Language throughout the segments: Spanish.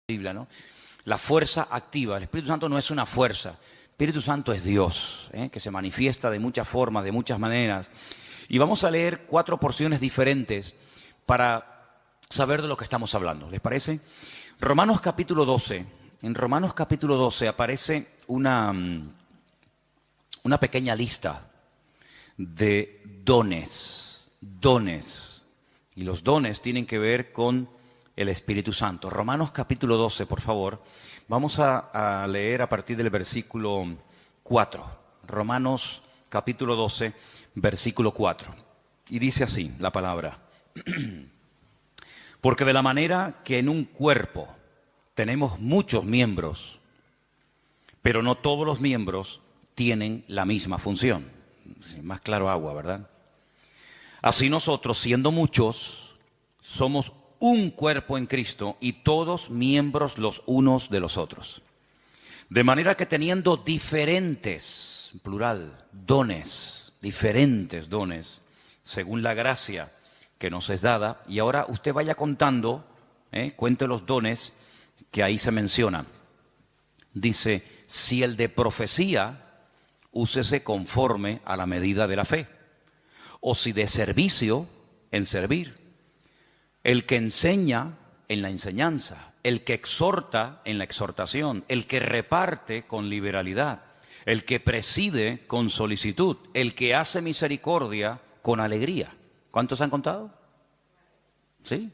Biblia, ¿no? La fuerza activa. El Espíritu Santo no es una fuerza. El Espíritu Santo es Dios, que se manifiesta de muchas formas, de muchas maneras. Y vamos a leer 4 porciones diferentes para saber de lo que estamos hablando. ¿Les parece? Romanos capítulo 12. En Romanos capítulo 12 aparece una pequeña lista de dones. Dones. Y los dones tienen que ver con el Espíritu Santo. Romanos capítulo 12, por favor. Vamos a leer a partir del versículo 4. Romanos capítulo 12, versículo 4. Y dice así la palabra. Porque de la manera que en un cuerpo tenemos muchos miembros, pero no todos los miembros tienen la misma función. Más claro agua, ¿verdad? Así nosotros, siendo muchos, somos un cuerpo en Cristo y todos miembros los unos de los otros. De manera que teniendo diferentes, plural, dones, diferentes dones, según la gracia que nos es dada, y ahora usted vaya contando, cuente los dones que ahí se mencionan. Dice, si el de profecía, úsese conforme a la medida de la fe, o si de servicio, en servir. El que enseña, en la enseñanza. El que exhorta, en la exhortación. El que reparte, con liberalidad. El que preside, con solicitud. El que hace misericordia, con alegría. ¿Cuántos han contado? ¿Sí?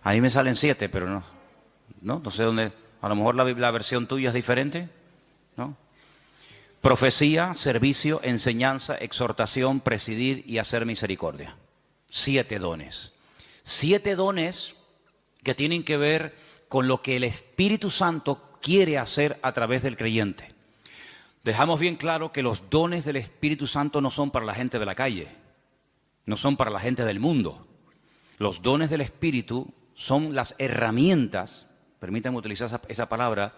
A mí me salen 7, pero no sé dónde. A lo mejor la versión tuya es diferente, ¿no? Profecía, servicio, enseñanza, exhortación, presidir y hacer misericordia. 7 dones. 7 dones que tienen que ver con lo que el Espíritu Santo quiere hacer a través del creyente. Dejamos bien claro que los dones del Espíritu Santo no son para la gente de la calle, no son para la gente del mundo. Los dones del Espíritu son las herramientas, permítanme utilizar esa palabra,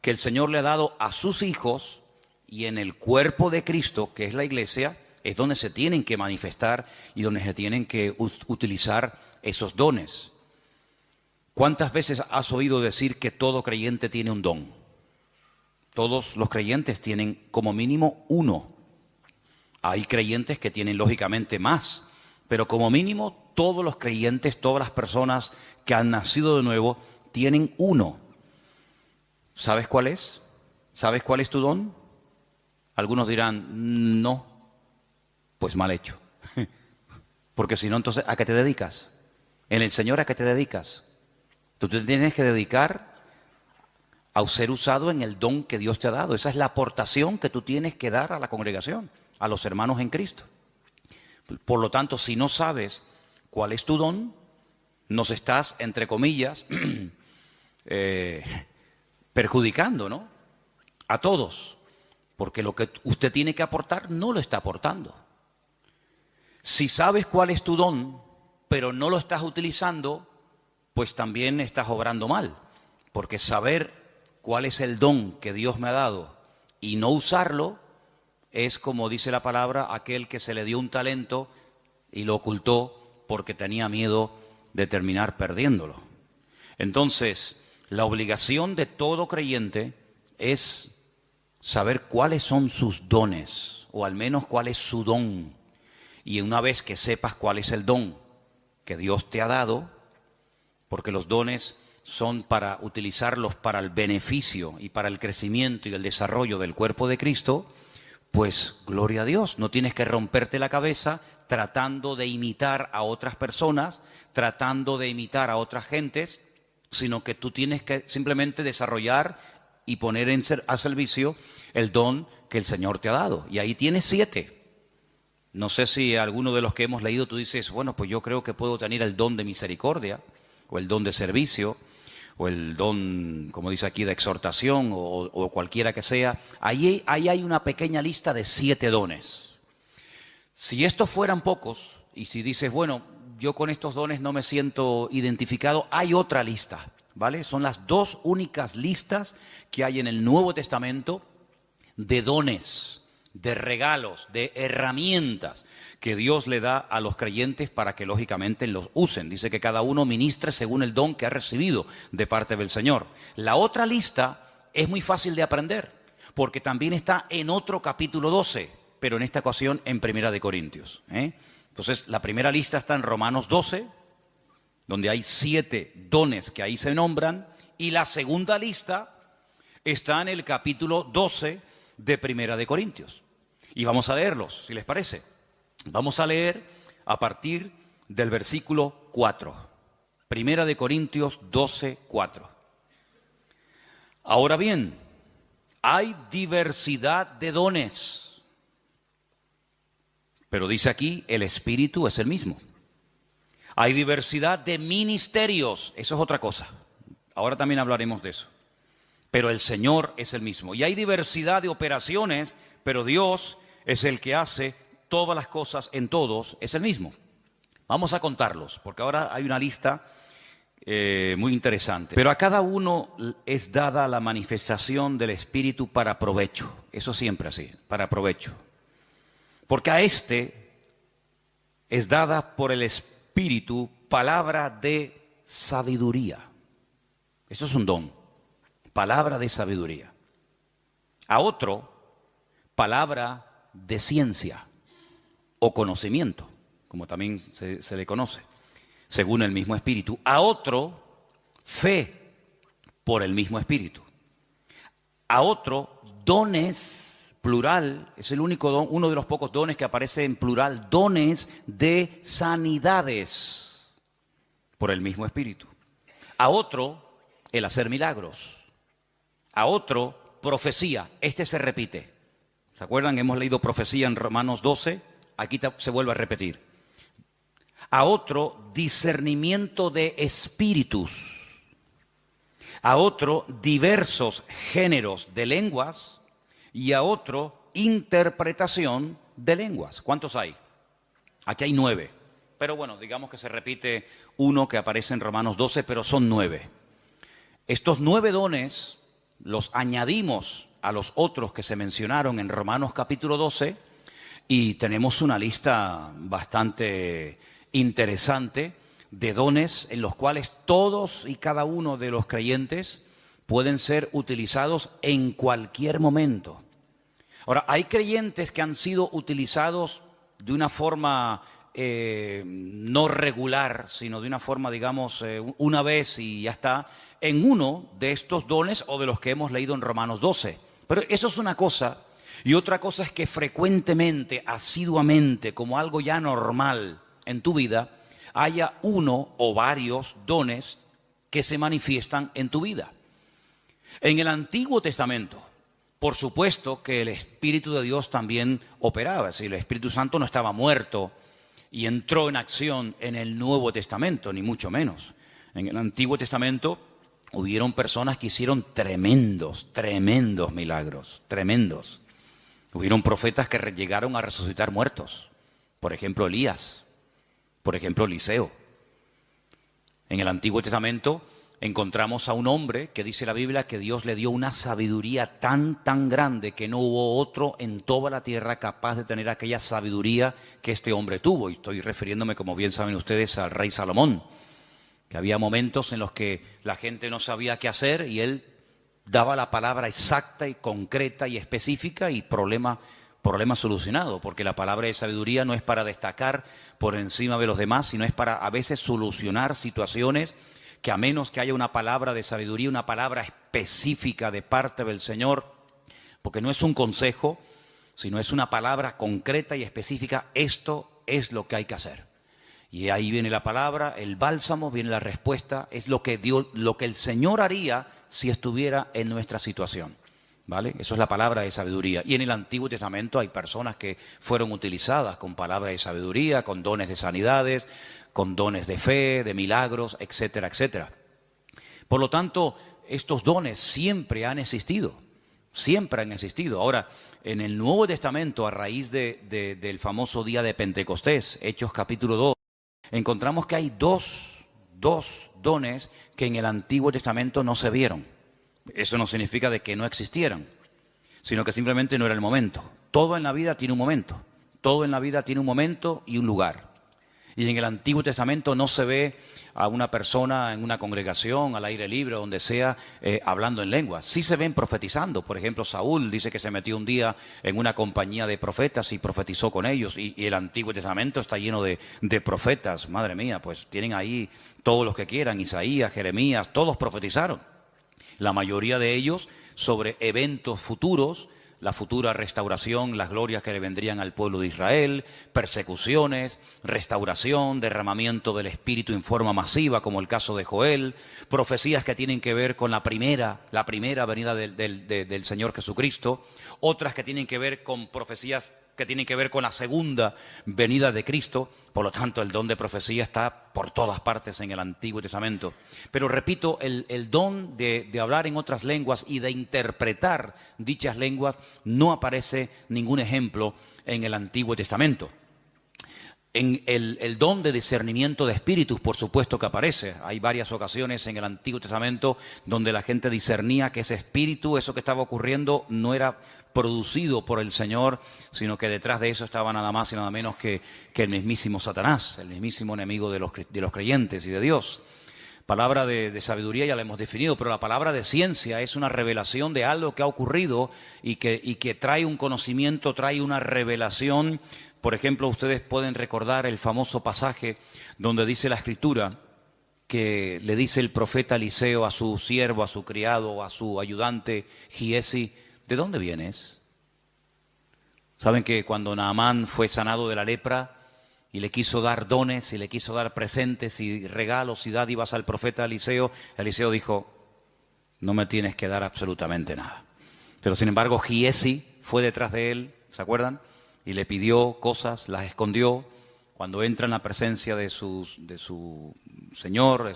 que el Señor le ha dado a sus hijos. Y en el cuerpo de Cristo, que es la iglesia, es donde se tienen que manifestar y donde se tienen que utilizar esos dones. ¿Cuántas veces has oído decir que todo creyente tiene un don? Todos los creyentes tienen como mínimo uno. Hay creyentes que tienen lógicamente más, pero como mínimo todos los creyentes, todas las personas que han nacido de nuevo, tienen uno. ¿Sabes cuál es? ¿Sabes cuál es tu don? Algunos dirán, no, pues mal hecho. Porque si no, entonces, ¿a qué te dedicas? En el Señor, ¿a qué te dedicas? Tú te tienes que dedicar a ser usado en el don que Dios te ha dado. Esa es la aportación que tú tienes que dar a la congregación, a los hermanos en Cristo. Por lo tanto, si no sabes cuál es tu don, nos estás, entre comillas, perjudicando, ¿no? A todos. Porque lo que usted tiene que aportar no lo está aportando. Si sabes cuál es tu don, pero no lo estás utilizando, pues también estás obrando mal. Porque saber cuál es el don que Dios me ha dado y no usarlo, es como dice la palabra, aquel que se le dio un talento y lo ocultó porque tenía miedo de terminar perdiéndolo. Entonces, la obligación de todo creyente es saber cuáles son sus dones, o al menos cuál es su don. Y una vez que sepas cuál es el don que Dios te ha dado, porque los dones son para utilizarlos para el beneficio y para el crecimiento y el desarrollo del cuerpo de Cristo, pues gloria a Dios. No tienes que romperte la cabeza tratando de imitar a otras personas, tratando de imitar a otras gentes, sino que tú tienes que simplemente desarrollar y poner a servicio el don que el Señor te ha dado. Y ahí tienes 7. No sé si alguno de los que hemos leído tú dices, bueno, pues yo creo que puedo tener el don de misericordia, o el don de servicio, o el don, como dice aquí, de exhortación, o cualquiera que sea. Ahí hay una pequeña lista de 7 dones. Si estos fueran pocos, y si dices, bueno, yo con estos dones no me siento identificado, hay otra lista. ¿Vale? Son las 2 únicas listas que hay en el Nuevo Testamento de dones de regalos, de herramientas que Dios le da a los creyentes para que lógicamente los usen. Dice que cada uno ministre según el don que ha recibido de parte del Señor. La otra lista es muy fácil de aprender, porque también está en otro capítulo 12, pero en esta ocasión en Primera de Corintios. Entonces, la primera lista está en Romanos 12, donde hay 7 dones que ahí se nombran, y la segunda lista está en el capítulo 12 de Primera de Corintios. Y vamos a leerlos, si les parece. Vamos a leer a partir del versículo 4. Primera de Corintios 12, 4. Ahora bien, hay diversidad de dones, pero dice aquí, el Espíritu es el mismo. Hay diversidad de ministerios, eso es otra cosa. Ahora también hablaremos de eso. Pero el Señor es el mismo. Y hay diversidad de operaciones, pero Dios es el que hace todas las cosas en todos, es el mismo. Vamos a contarlos, porque ahora hay una lista muy interesante. Pero a cada uno es dada la manifestación del Espíritu para provecho. Eso siempre así, para provecho. Porque a este es dada por el Espíritu palabra de sabiduría. Eso es un don. Palabra de sabiduría. A otro, palabra de ciencia o conocimiento, como también se le conoce, según el mismo Espíritu. A otro, fe por el mismo Espíritu. A otro, dones, plural, es el único don, uno de los pocos dones que aparece en plural, dones de sanidades por el mismo Espíritu. A otro, el hacer milagros. A otro, profecía. Este se repite. ¿Se acuerdan? Hemos leído profecía en Romanos 12. Aquí se vuelve a repetir. A otro, discernimiento de espíritus. A otro, diversos géneros de lenguas. Y a otro, interpretación de lenguas. ¿Cuántos hay? Aquí hay 9. Pero bueno, digamos que se repite uno que aparece en Romanos 12, pero son 9. Estos 9 dones los añadimos a los otros que se mencionaron en Romanos capítulo 12 y tenemos una lista bastante interesante de dones en los cuales todos y cada uno de los creyentes pueden ser utilizados en cualquier momento. Ahora, hay creyentes que han sido utilizados de una forma no regular, sino de una forma, digamos, una vez y ya está, en uno de estos dones o de los que hemos leído en Romanos 12. Pero eso es una cosa, y otra cosa es que frecuentemente, asiduamente, como algo ya normal en tu vida, haya uno o varios dones que se manifiestan en tu vida. En el Antiguo Testamento, por supuesto que el Espíritu de Dios también operaba, es decir, el Espíritu Santo no estaba muerto y entró en acción en el Nuevo Testamento, ni mucho menos. En el Antiguo Testamento hubieron personas que hicieron tremendos milagros, tremendos. Hubieron profetas que llegaron a resucitar muertos. Por ejemplo, Elías, por ejemplo, Eliseo. En el Antiguo Testamento encontramos a un hombre que dice la Biblia que Dios le dio una sabiduría tan grande que no hubo otro en toda la tierra capaz de tener aquella sabiduría que este hombre tuvo. Y estoy refiriéndome, como bien saben ustedes, al rey Salomón, que había momentos en los que la gente no sabía qué hacer y él daba la palabra exacta y concreta y específica y problema solucionado, porque la palabra de sabiduría no es para destacar por encima de los demás, sino es para a veces solucionar situaciones que a menos que haya una palabra de sabiduría, una palabra específica de parte del Señor, porque no es un consejo, sino es una palabra concreta y específica, esto es lo que hay que hacer. Y ahí viene la palabra, el bálsamo, viene la respuesta, es lo que Dios, lo que el Señor haría si estuviera en nuestra situación. ¿Vale? Eso es la palabra de sabiduría. Y en el Antiguo Testamento hay personas que fueron utilizadas con palabra de sabiduría, con dones de sanidades, con dones de fe, de milagros, etcétera, etcétera. Por lo tanto, estos dones siempre han existido, siempre han existido. Ahora, en el Nuevo Testamento, a raíz del famoso día de Pentecostés, Hechos capítulo 2, encontramos que hay dos dones que en el Antiguo Testamento no se vieron. Eso no significa de que no existieran, sino que simplemente no era el momento. todo en la vida tiene un momento. Todo en la vida tiene un momento y un lugar. Y en el Antiguo Testamento no se ve a una persona en una congregación, al aire libre, donde sea, hablando en lenguas. Sí se ven profetizando. Por ejemplo, Saúl dice que se metió un día en una compañía de profetas y profetizó con ellos. Y el Antiguo Testamento está lleno de profetas. Madre mía, pues tienen ahí todos los que quieran. Isaías, Jeremías, todos profetizaron. La mayoría de ellos sobre eventos futuros, la futura restauración, las glorias que le vendrían al pueblo de Israel, persecuciones, restauración, derramamiento del Espíritu en forma masiva, como el caso de Joel, profecías que tienen que ver con la primera venida del Señor Jesucristo, otras que tienen que ver con profecías que tienen que ver con la segunda venida de Cristo. Por lo tanto, el don de profecía está por todas partes en el Antiguo Testamento. Pero repito, el don de hablar en otras lenguas y de interpretar dichas lenguas no aparece ningún ejemplo en el Antiguo Testamento. En el don de discernimiento de espíritus, por supuesto que aparece. Hay varias ocasiones en el Antiguo Testamento donde la gente discernía que ese espíritu, eso que estaba ocurriendo, no era producido por el Señor, sino que detrás de eso estaba nada más y nada menos que el mismísimo Satanás, el mismísimo enemigo de los creyentes y de Dios. Palabra de sabiduría ya la hemos definido, pero la palabra de ciencia es una revelación de algo que ha ocurrido y que trae un conocimiento, trae una revelación. Por ejemplo, ustedes pueden recordar el famoso pasaje donde dice la Escritura que le dice el profeta Eliseo a su siervo, a su criado, a su ayudante Giesi: ¿de dónde vienes? Saben que cuando Naamán fue sanado de la lepra y le quiso dar dones y le quiso dar presentes y regalos y dádivas al profeta Eliseo, Eliseo dijo: no me tienes que dar absolutamente nada. Pero sin embargo Giesi fue detrás de él, ¿se acuerdan? Y le pidió cosas, las escondió. Cuando entra en la presencia de su señor,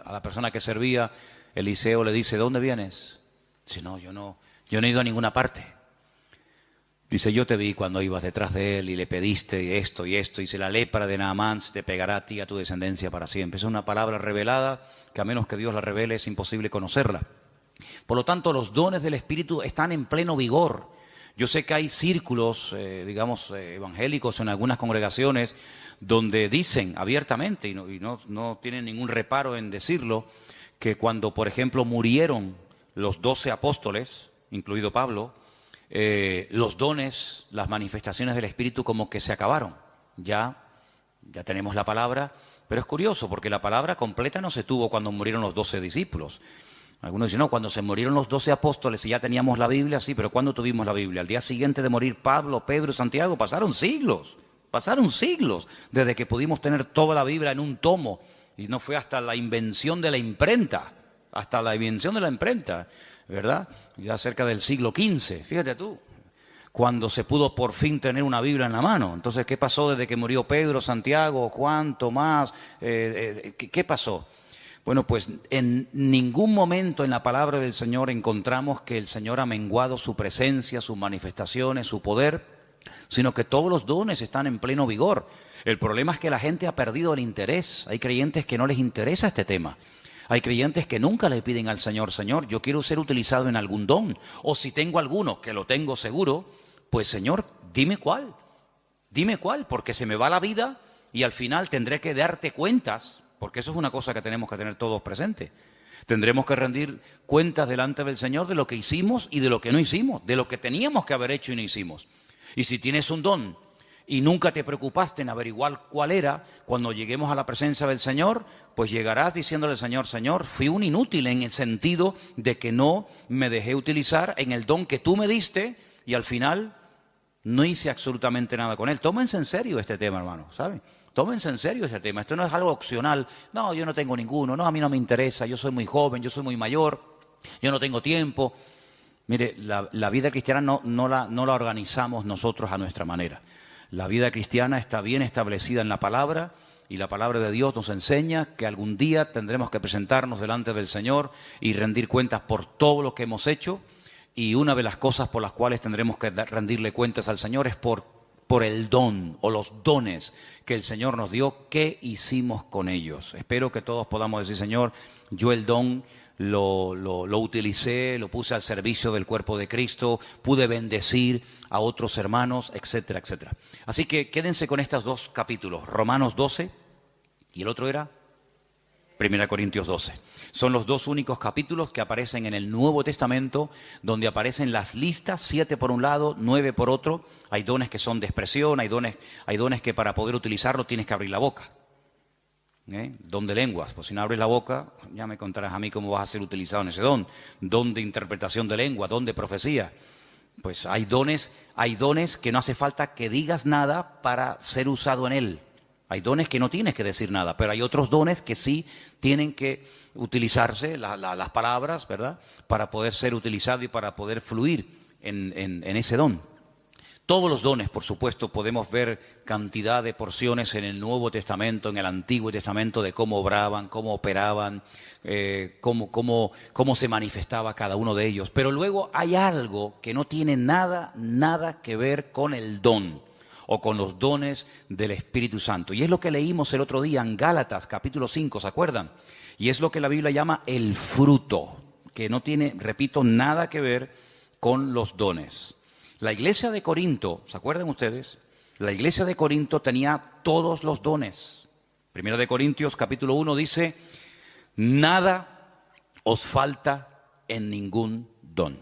a la persona que servía, Eliseo le dice: ¿de dónde vienes? Dice: no, yo no he ido a ninguna parte. Dice: yo te vi cuando ibas detrás de él y le pediste esto y esto. Dice: la lepra de Naamán se te pegará a ti y a tu descendencia para siempre. Es una palabra revelada que a menos que Dios la revele es imposible conocerla. Por lo tanto, los dones del Espíritu están en pleno vigor. Yo sé que hay círculos, evangélicos en algunas congregaciones donde dicen abiertamente, y no tienen ningún reparo en decirlo, que cuando, por ejemplo, murieron los 12 apóstoles, incluido Pablo, los dones, las manifestaciones del Espíritu como que se acabaron. Ya tenemos la palabra, pero es curioso porque la palabra completa no se tuvo cuando murieron los 12 discípulos. Algunos dicen: no, cuando se murieron los 12 apóstoles y ya teníamos la Biblia, sí, pero ¿cuándo tuvimos la Biblia? Al día siguiente de morir Pablo, Pedro y Santiago, pasaron siglos desde que pudimos tener toda la Biblia en un tomo. Y no fue hasta la invención de la imprenta, ¿verdad? Ya cerca del siglo XV, fíjate tú, cuando se pudo por fin tener una Biblia en la mano. Entonces, ¿qué pasó desde que murió Pedro, Santiago, Juan, Tomás? ¿Qué pasó? Bueno, pues en ningún momento en la palabra del Señor encontramos que el Señor ha menguado su presencia, sus manifestaciones, su poder, sino que todos los dones están en pleno vigor. El problema es que la gente ha perdido el interés. Hay creyentes que no les interesa este tema. Hay creyentes que nunca le piden al Señor: Señor, yo quiero ser utilizado en algún don. O si tengo alguno, que lo tengo seguro, pues Señor, dime cuál, porque se me va la vida y al final tendré que darte cuentas. Porque eso es una cosa que tenemos que tener todos presentes. Tendremos que rendir cuentas delante del Señor de lo que hicimos y de lo que no hicimos, de lo que teníamos que haber hecho y no hicimos. Y si tienes un don y nunca te preocupaste en averiguar cuál era, cuando lleguemos a la presencia del Señor, pues llegarás diciéndole al Señor: Señor, fui un inútil en el sentido de que no me dejé utilizar en el don que tú me diste y al final no hice absolutamente nada con él. Tómense en serio este tema, hermano, ¿saben? Tómense en serio ese tema. Esto no es algo opcional. No, yo no tengo ninguno. No, a mí no me interesa. Yo soy muy joven, yo soy muy mayor. Yo no tengo tiempo. Mire, la vida cristiana no la organizamos nosotros a nuestra manera. La vida cristiana está bien establecida en la palabra y la palabra de Dios nos enseña que algún día tendremos que presentarnos delante del Señor y rendir cuentas por todo lo que hemos hecho. Y una de las cosas por las cuales tendremos que rendirle cuentas al Señor es por por el don o los dones que el Señor nos dio, ¿qué hicimos con ellos? Espero que todos podamos decir, Señor, yo el don lo utilicé, lo puse al servicio del cuerpo de Cristo, pude bendecir a otros hermanos, etcétera, etcétera. Así que quédense con estos dos capítulos, Romanos 12 y el otro era 1 Corintios 12. Son los dos únicos capítulos que aparecen en el Nuevo Testamento, donde aparecen las listas, 7 por un lado, 9 por otro. Hay dones que son de expresión, hay dones que para poder utilizarlo tienes que abrir la boca. Don de lenguas, pues si no abres la boca, ya me contarás a mí cómo vas a ser utilizado en ese don. Don de interpretación de lengua, don de profecía. Pues hay dones que no hace falta que digas nada para ser usado en él. Hay dones que no tienes que decir nada, pero hay otros dones que sí tienen que utilizarse, las palabras, ¿verdad?, para poder ser utilizado y para poder fluir en ese don. Todos los dones, por supuesto, podemos ver cantidad de porciones en el Nuevo Testamento, en el Antiguo Testamento, de cómo obraban, cómo operaban, cómo se manifestaba cada uno de ellos. Pero luego hay algo que no tiene nada que ver con el don o con los dones del Espíritu Santo. Y es lo que leímos el otro día en Gálatas, capítulo 5, ¿se acuerdan? Y es lo que la Biblia llama el fruto, que no tiene, repito, nada que ver con los dones. La iglesia de Corinto, ¿se acuerdan ustedes? La iglesia de Corinto tenía todos los dones. Primera de Corintios, capítulo 1, dice, nada os falta en ningún don.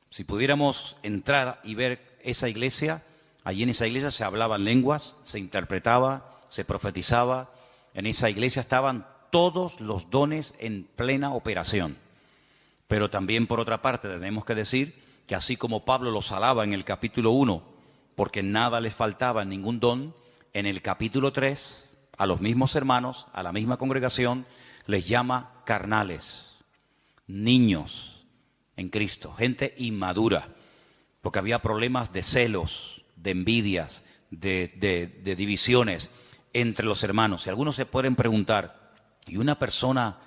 Si pudiéramos entrar y ver esa iglesia, allí en esa iglesia se hablaban lenguas, se interpretaba, se profetizaba. En esa iglesia estaban todos los dones en plena operación. Pero también, por otra parte, tenemos que decir que así como Pablo los alaba en el capítulo 1, porque nada les faltaba en ningún don, en el capítulo 3, a los mismos hermanos, a la misma congregación, les llama carnales, niños en Cristo, gente inmadura, porque había problemas de celos, de envidias, de divisiones entre los hermanos. Y algunos se pueden preguntar, ¿y una persona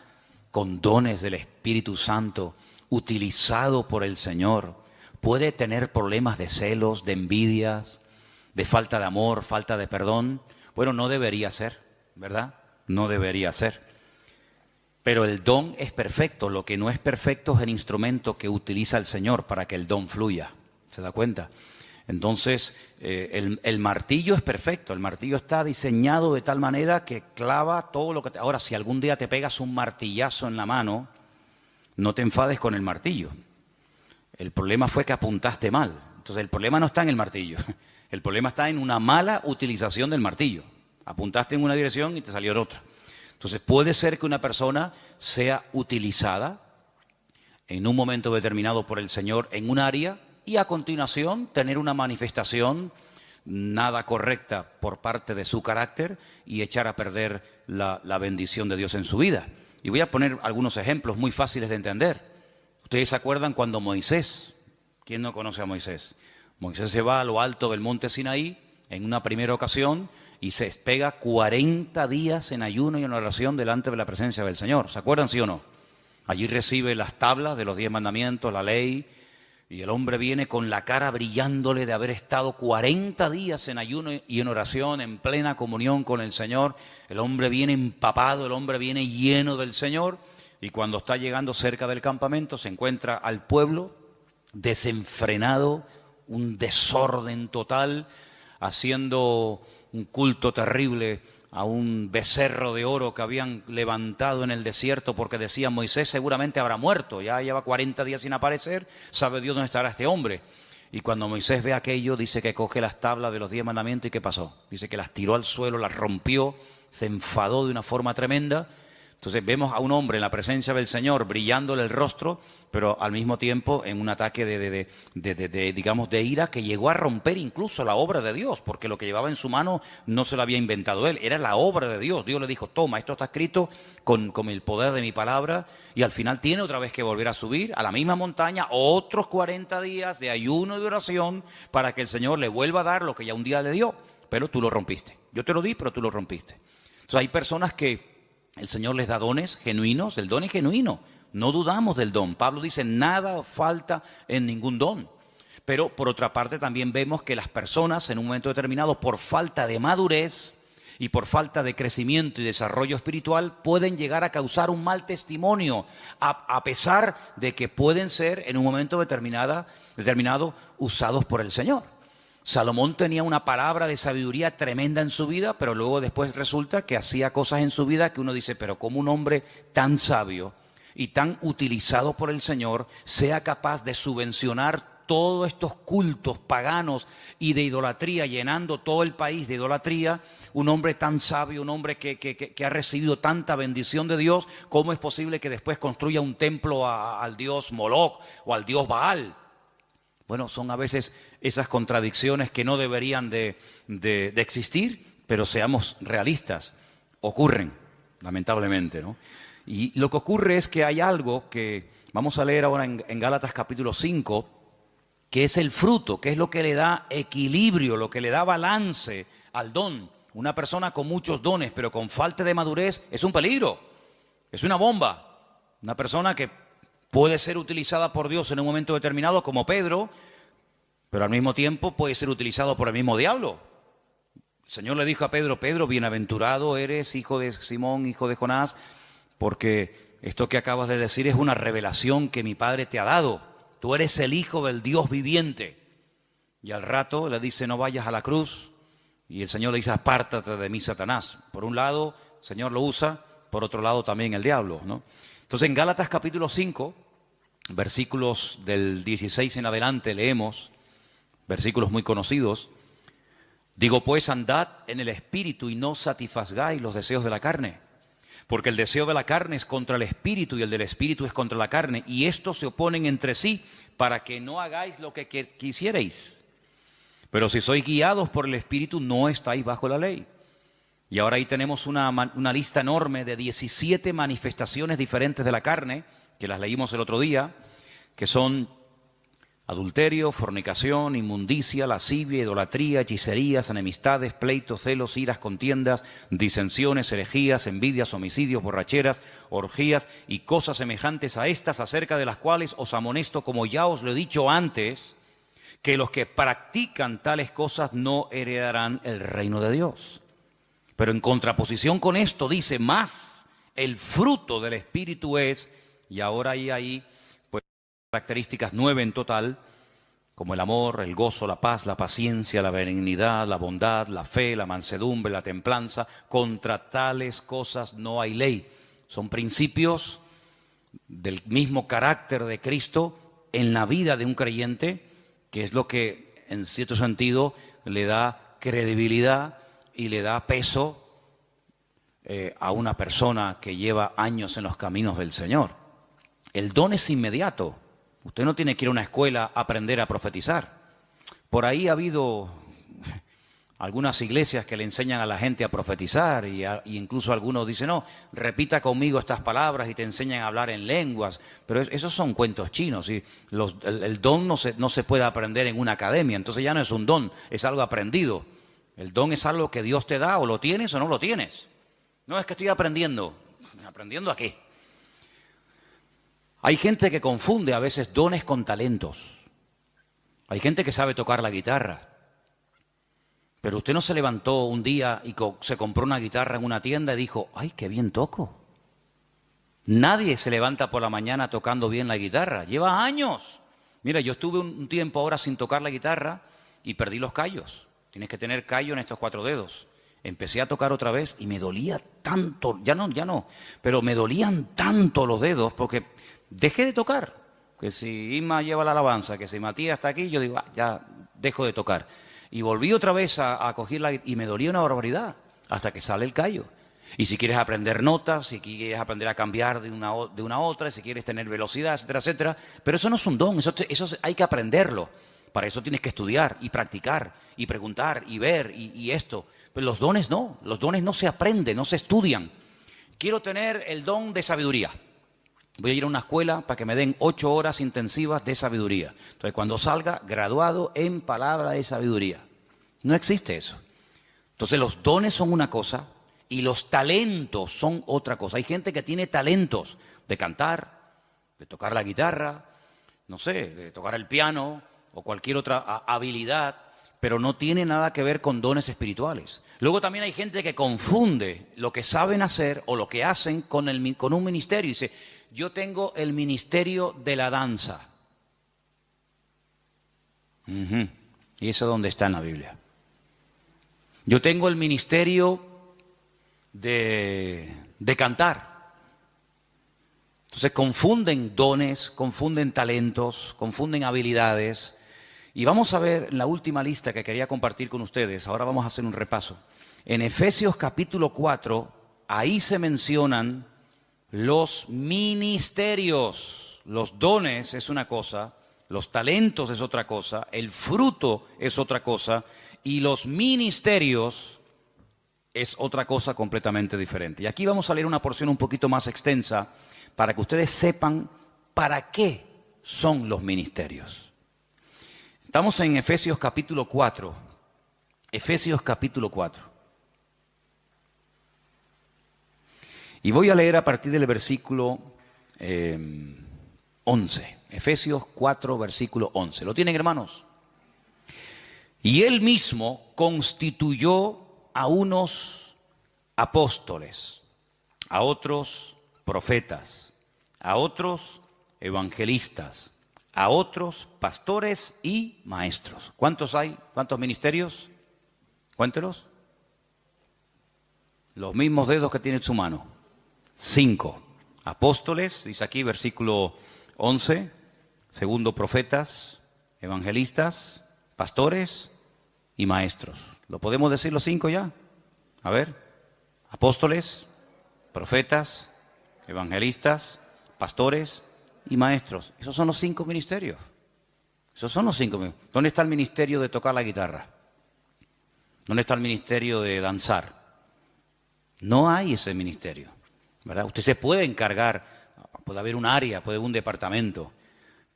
con dones del Espíritu Santo, utilizado por el Señor, puede tener problemas de celos, de envidias, de falta de amor, falta de perdón? Bueno, no debería ser, ¿verdad? No debería ser. Pero el don es perfecto. Lo que no es perfecto es el instrumento que utiliza el Señor para que el don fluya. ¿Se da cuenta? Entonces, el martillo es perfecto. El martillo está diseñado de tal manera que clava todo lo que... Ahora, si algún día te pegas un martillazo en la mano, no te enfades con el martillo. El problema fue que apuntaste mal. Entonces el problema no está en el martillo. El problema está en una mala utilización del martillo. Apuntaste en una dirección y te salió en otra. Entonces puede ser que una persona sea utilizada en un momento determinado por el Señor en un área y a continuación tener una manifestación nada correcta por parte de su carácter y echar a perder la bendición de Dios en su vida. Y voy a poner algunos ejemplos muy fáciles de entender. ¿Ustedes se acuerdan cuando Moisés, quién no conoce a Moisés? Moisés se va a lo alto del monte Sinaí en una primera ocasión y se pega 40 días en ayuno y en oración delante de la presencia del Señor. ¿Se acuerdan, sí o no? Allí recibe las tablas de los 10 mandamientos, la ley, y el hombre viene con la cara brillándole de haber estado 40 días en ayuno y en oración, en plena comunión con el Señor. El hombre viene empapado, el hombre viene lleno del Señor. Y cuando está llegando cerca del campamento se encuentra al pueblo desenfrenado, un desorden total, haciendo un culto terrible a un becerro de oro que habían levantado en el desierto porque decían Moisés seguramente habrá muerto, ya lleva 40 días sin aparecer, sabe Dios dónde estará este hombre. Y cuando Moisés ve aquello dice que coge las tablas de los 10 mandamientos y ¿qué pasó? Dice que las tiró al suelo, las rompió, se enfadó de una forma tremenda. Entonces vemos a un hombre en la presencia del Señor brillándole el rostro, pero al mismo tiempo en un ataque de ira que llegó a romper incluso la obra de Dios, porque lo que llevaba en su mano no se lo había inventado él, era la obra de Dios. Dios le dijo, toma, esto está escrito con el poder de mi palabra, y al final tiene otra vez que volver a subir a la misma montaña, otros 40 días de ayuno y de oración para que el Señor le vuelva a dar lo que ya un día le dio, pero tú lo rompiste. Yo te lo di, pero tú lo rompiste. Entonces hay personas que el Señor les da dones genuinos, el don es genuino, no dudamos del don. Pablo dice, nada falta en ningún don. Pero por otra parte también vemos que las personas en un momento determinado, por falta de madurez y por falta de crecimiento y desarrollo espiritual, pueden llegar a causar un mal testimonio, a pesar de que pueden ser en un momento determinado usados por el Señor. Salomón tenía una palabra de sabiduría tremenda en su vida, pero luego después resulta que hacía cosas en su vida que uno dice, pero ¿cómo un hombre tan sabio y tan utilizado por el Señor sea capaz de subvencionar todos estos cultos paganos y de idolatría, llenando todo el país de idolatría? Un hombre tan sabio, un hombre que ha recibido tanta bendición de Dios, ¿cómo es posible que después construya un templo al dios Moloch o al dios Baal? Bueno, son a veces esas contradicciones que no deberían de existir, pero seamos realistas, ocurren, lamentablemente, ¿no? Y lo que ocurre es que hay algo que vamos a leer ahora en Gálatas capítulo 5, que es el fruto, que es lo que le da equilibrio, lo que le da balance al don. Una persona con muchos dones, pero con falta de madurez, es un peligro, es una bomba. Una persona que puede ser utilizada por Dios en un momento determinado, como Pedro, pero al mismo tiempo puede ser utilizado por el mismo diablo. El Señor le dijo a Pedro, Pedro, bienaventurado eres, hijo de Simón, hijo de Jonás, porque esto que acabas de decir es una revelación que mi Padre te ha dado. Tú eres el Hijo del Dios viviente. Y al rato le dice, no vayas a la cruz. Y el Señor le dice, apártate de mí, Satanás. Por un lado, el Señor lo usa, por otro lado también el diablo, ¿no? Entonces en Gálatas capítulo 5, versículos del 16 en adelante leemos, versículos muy conocidos. Digo pues, andad en el Espíritu y no satisfagáis los deseos de la carne. Porque el deseo de la carne es contra el Espíritu y el del Espíritu es contra la carne. Y estos se oponen entre sí para que no hagáis lo que quisierais. Pero si sois guiados por el Espíritu, no estáis bajo la ley. Y ahora ahí tenemos una lista enorme de 17 manifestaciones diferentes de la carne, que las leímos el otro día, que son adulterio, fornicación, inmundicia, lascivia, idolatría, hechicerías, enemistades, pleitos, celos, iras, contiendas, disensiones, herejías, envidias, homicidios, borracheras, orgías y cosas semejantes a estas, acerca de las cuales os amonesto, como ya os lo he dicho antes, que los que practican tales cosas no heredarán el reino de Dios. Pero en contraposición con esto dice, más el fruto del Espíritu es, y ahora hay ahí pues características 9 en total, como el amor, el gozo, la paz, la paciencia, la benignidad, la bondad, la fe, la mansedumbre, la templanza. Contra tales cosas no hay ley. Son principios del mismo carácter de Cristo en la vida de un creyente, que es lo que en cierto sentido le da credibilidad y le da peso a una persona que lleva años en los caminos del Señor. El don es inmediato. Usted no tiene que ir a una escuela a aprender a profetizar. Por ahí ha habido algunas iglesias que le enseñan a la gente a profetizar y incluso algunos dicen, no, repita conmigo estas palabras y te enseñan a hablar en lenguas. Pero esos son cuentos chinos. Y el don no se puede aprender en una academia. Entonces ya no es un don, es algo aprendido. El don es algo que Dios te da, o lo tienes o no lo tienes. No es que estoy aprendiendo. ¿Aprendiendo a qué? Hay gente que confunde a veces dones con talentos. Hay gente que sabe tocar la guitarra. Pero usted no se levantó un día y se compró una guitarra en una tienda y dijo, ¡ay, qué bien toco! Nadie se levanta por la mañana tocando bien la guitarra. Lleva años. Mira, yo estuve un tiempo ahora sin tocar la guitarra y perdí los callos. Tienes que tener callo en estos 4 dedos. Empecé a tocar otra vez y me dolía tanto, ya no, pero me dolían tanto los dedos porque dejé de tocar. Que si Isma lleva la alabanza, que si Matías está aquí, yo digo, ya dejo de tocar. Y volví otra vez a cogerla y me dolía una barbaridad hasta que sale el callo. Y si quieres aprender notas, si quieres aprender a cambiar de una a otra, si quieres tener velocidad, etcétera, etcétera. Pero eso no es un don, eso hay que aprenderlo. Para eso tienes que estudiar y practicar y preguntar y ver y esto. Pero los dones no se aprenden, no se estudian. Quiero tener el don de sabiduría. Voy a ir a una escuela para que me den 8 horas intensivas de sabiduría. Entonces cuando salga, graduado en palabra de sabiduría. No existe eso. Entonces los dones son una cosa y los talentos son otra cosa. Hay gente que tiene talentos de cantar, de tocar la guitarra, no sé, de tocar el piano o cualquier otra habilidad, pero no tiene nada que ver con dones espirituales. Luego también hay gente que confunde lo que saben hacer o lo que hacen con un ministerio. Dice, yo tengo el ministerio de la danza. ¿Y eso dónde está en la Biblia? Yo tengo el ministerio de cantar. Entonces confunden dones, confunden talentos, confunden habilidades. Y vamos a ver la última lista que quería compartir con ustedes. Ahora vamos a hacer un repaso. En Efesios capítulo 4, ahí se mencionan los ministerios. Los dones es una cosa, los talentos es otra cosa, el fruto es otra cosa y los ministerios es otra cosa completamente diferente. Y aquí vamos a leer una porción un poquito más extensa para que ustedes sepan para qué son los ministerios. Estamos en Efesios capítulo 4. Efesios capítulo 4. Y voy a leer a partir del versículo 11. Efesios 4, versículo 11. ¿Lo tienen, hermanos? Y él mismo constituyó a unos apóstoles, a otros profetas, a otros evangelistas, a otros pastores y maestros. ¿Cuántos hay? ¿Cuántos ministerios? Cuéntelos. Los mismos dedos que tiene en su mano. 5. Apóstoles, dice aquí versículo 11. Segundo, profetas, evangelistas, pastores y maestros. ¿Lo podemos decir los 5 ya? A ver. Apóstoles, profetas, evangelistas, pastores y maestros. Esos son los 5 ministerios. Esos son los 5 ministerios. ¿Dónde está el ministerio de tocar la guitarra? ¿Dónde está el ministerio de danzar? No hay ese ministerio, ¿verdad? Usted se puede encargar, puede haber un área, puede haber un departamento,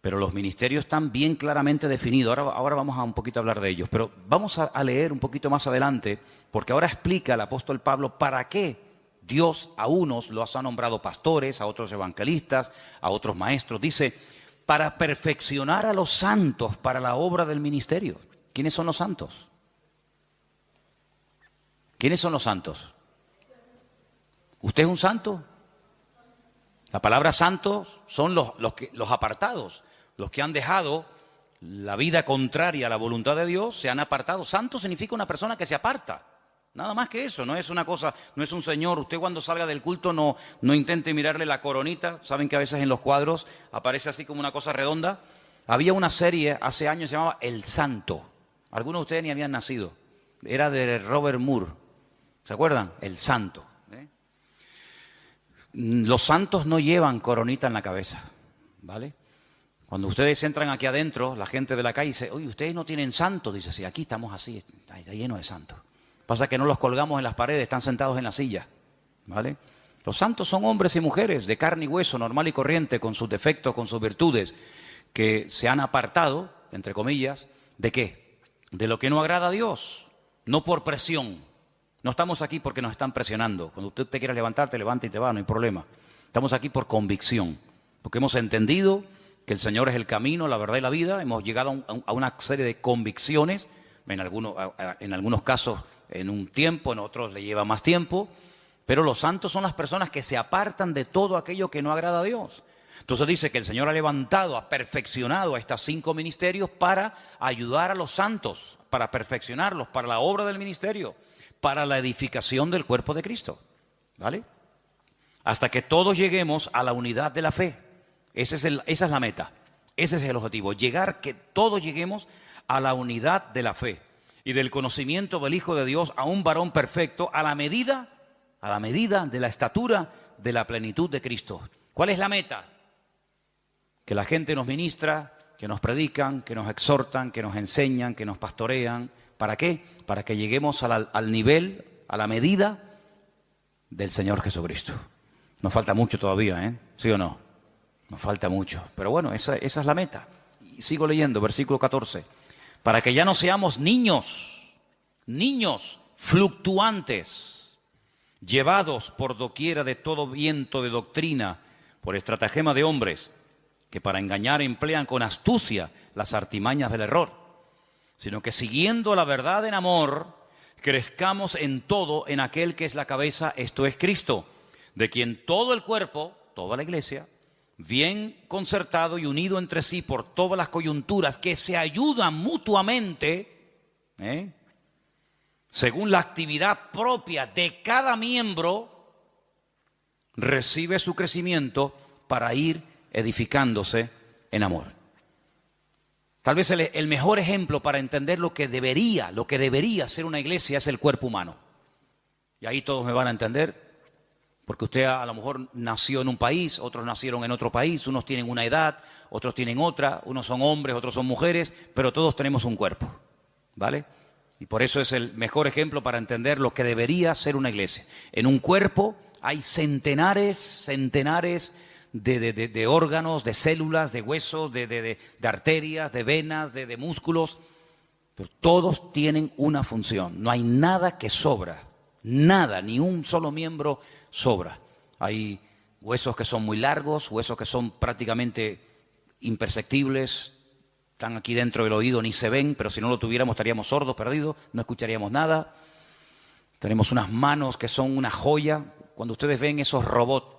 pero los ministerios están bien claramente definidos. Ahora vamos a un poquito a hablar de ellos, pero vamos a leer un poquito más adelante, porque ahora explica el apóstol Pablo para qué Dios a unos los ha nombrado pastores, a otros evangelistas, a otros maestros. Dice, para perfeccionar a los santos para la obra del ministerio. ¿Quiénes son los santos? ¿Quiénes son los santos? ¿Usted es un santo? La palabra santos son los apartados, los que han dejado la vida contraria a la voluntad de Dios, se han apartado. Santo significa una persona que se aparta. Nada más que eso, no es una cosa, no es un señor. Usted cuando salga del culto no intente mirarle la coronita. Saben que a veces en los cuadros aparece así como una cosa redonda. Había una serie hace años que se llamaba El Santo. Algunos de ustedes ni habían nacido. Era de Robert Moore. ¿Se acuerdan? El Santo. Los santos no llevan coronita en la cabeza, ¿vale? Cuando ustedes entran aquí adentro, la gente de la calle dice, oye, ustedes no tienen santos. Dice, sí, aquí estamos así, está lleno de santos. Pasa que no los colgamos en las paredes, están sentados en la silla, ¿vale? Los santos son hombres y mujeres de carne y hueso, normal y corriente, con sus defectos, con sus virtudes, que se han apartado, entre comillas, ¿de qué? De lo que no agrada a Dios, no por presión. No estamos aquí porque nos están presionando. Cuando usted te quiera levantar, te levanta y te va, no hay problema. Estamos aquí por convicción, porque hemos entendido que el Señor es el camino, la verdad y la vida. Hemos llegado a una serie de convicciones, en algunos casos en un tiempo, en otros le lleva más tiempo, pero los santos son las personas que se apartan de todo aquello que no agrada a Dios. Entonces dice que el Señor ha levantado, ha perfeccionado a estos 5 ministerios para ayudar a los santos, para perfeccionarlos, para la obra del ministerio, para la edificación del cuerpo de Cristo, ¿vale? Hasta que todos lleguemos a la unidad de la fe. Esa es la meta, ese es el objetivo, que todos lleguemos a la unidad de la fe y del conocimiento del Hijo de Dios, a un varón perfecto, a la medida de la estatura de la plenitud de Cristo. ¿Cuál es la meta? Que la gente nos ministra, que nos predican, que nos exhortan, que nos enseñan, que nos pastorean. ¿Para qué? Para que lleguemos al nivel, a la medida del Señor Jesucristo. Nos falta mucho todavía, ¿eh? ¿Sí o no? Nos falta mucho. Pero bueno, esa es la meta. Y sigo leyendo, versículo 14. Para que ya no seamos niños fluctuantes, llevados por doquiera de todo viento de doctrina, por estratagema de hombres, que para engañar emplean con astucia las artimañas del error, sino que siguiendo la verdad en amor, crezcamos en todo en aquel que es la cabeza, esto es Cristo, de quien todo el cuerpo, toda la iglesia, bien concertado y unido entre sí por todas las coyunturas que se ayudan mutuamente, según la actividad propia de cada miembro, recibe su crecimiento para ir edificándose en amor. Tal vez el mejor ejemplo para entender lo que debería ser una iglesia es el cuerpo humano. Y ahí todos me van a entender. Porque usted a lo mejor nació en un país, otros nacieron en otro país, unos tienen una edad, otros tienen otra, unos son hombres, otros son mujeres, pero todos tenemos un cuerpo, ¿vale? Y por eso es el mejor ejemplo para entender lo que debería ser una iglesia. En un cuerpo hay centenares de órganos, de células, de huesos, de arterias, de venas, de músculos, pero todos tienen una función, no hay nada que sobra. Nada, ni un solo miembro sobra. Hay huesos que son muy largos, huesos que son prácticamente imperceptibles, están aquí dentro del oído, ni se ven, pero si no lo tuviéramos estaríamos sordos, perdidos, no escucharíamos nada. Tenemos unas manos que son una joya. Cuando ustedes ven esos robots,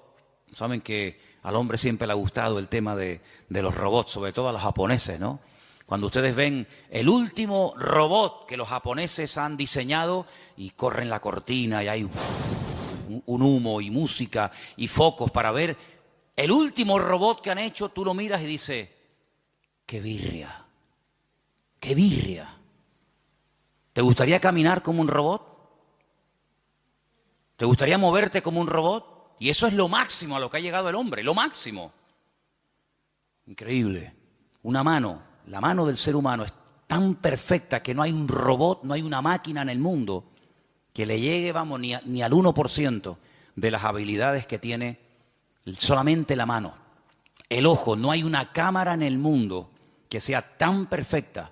saben que al hombre siempre le ha gustado el tema de los robots, sobre todo a los japoneses, ¿no? Cuando ustedes ven el último robot que los japoneses han diseñado y corren la cortina y hay un humo y música y focos para ver el último robot que han hecho, tú lo miras y dices, ¡qué birria! ¡Qué birria! ¿Te gustaría caminar como un robot? ¿Te gustaría moverte como un robot? Y eso es lo máximo a lo que ha llegado el hombre, lo máximo. Increíble. Una mano. La mano del ser humano es tan perfecta que no hay un robot, no hay una máquina en el mundo que le llegue, vamos, ni al 1% de las habilidades que tiene solamente la mano. El ojo, no hay una cámara en el mundo que sea tan perfecta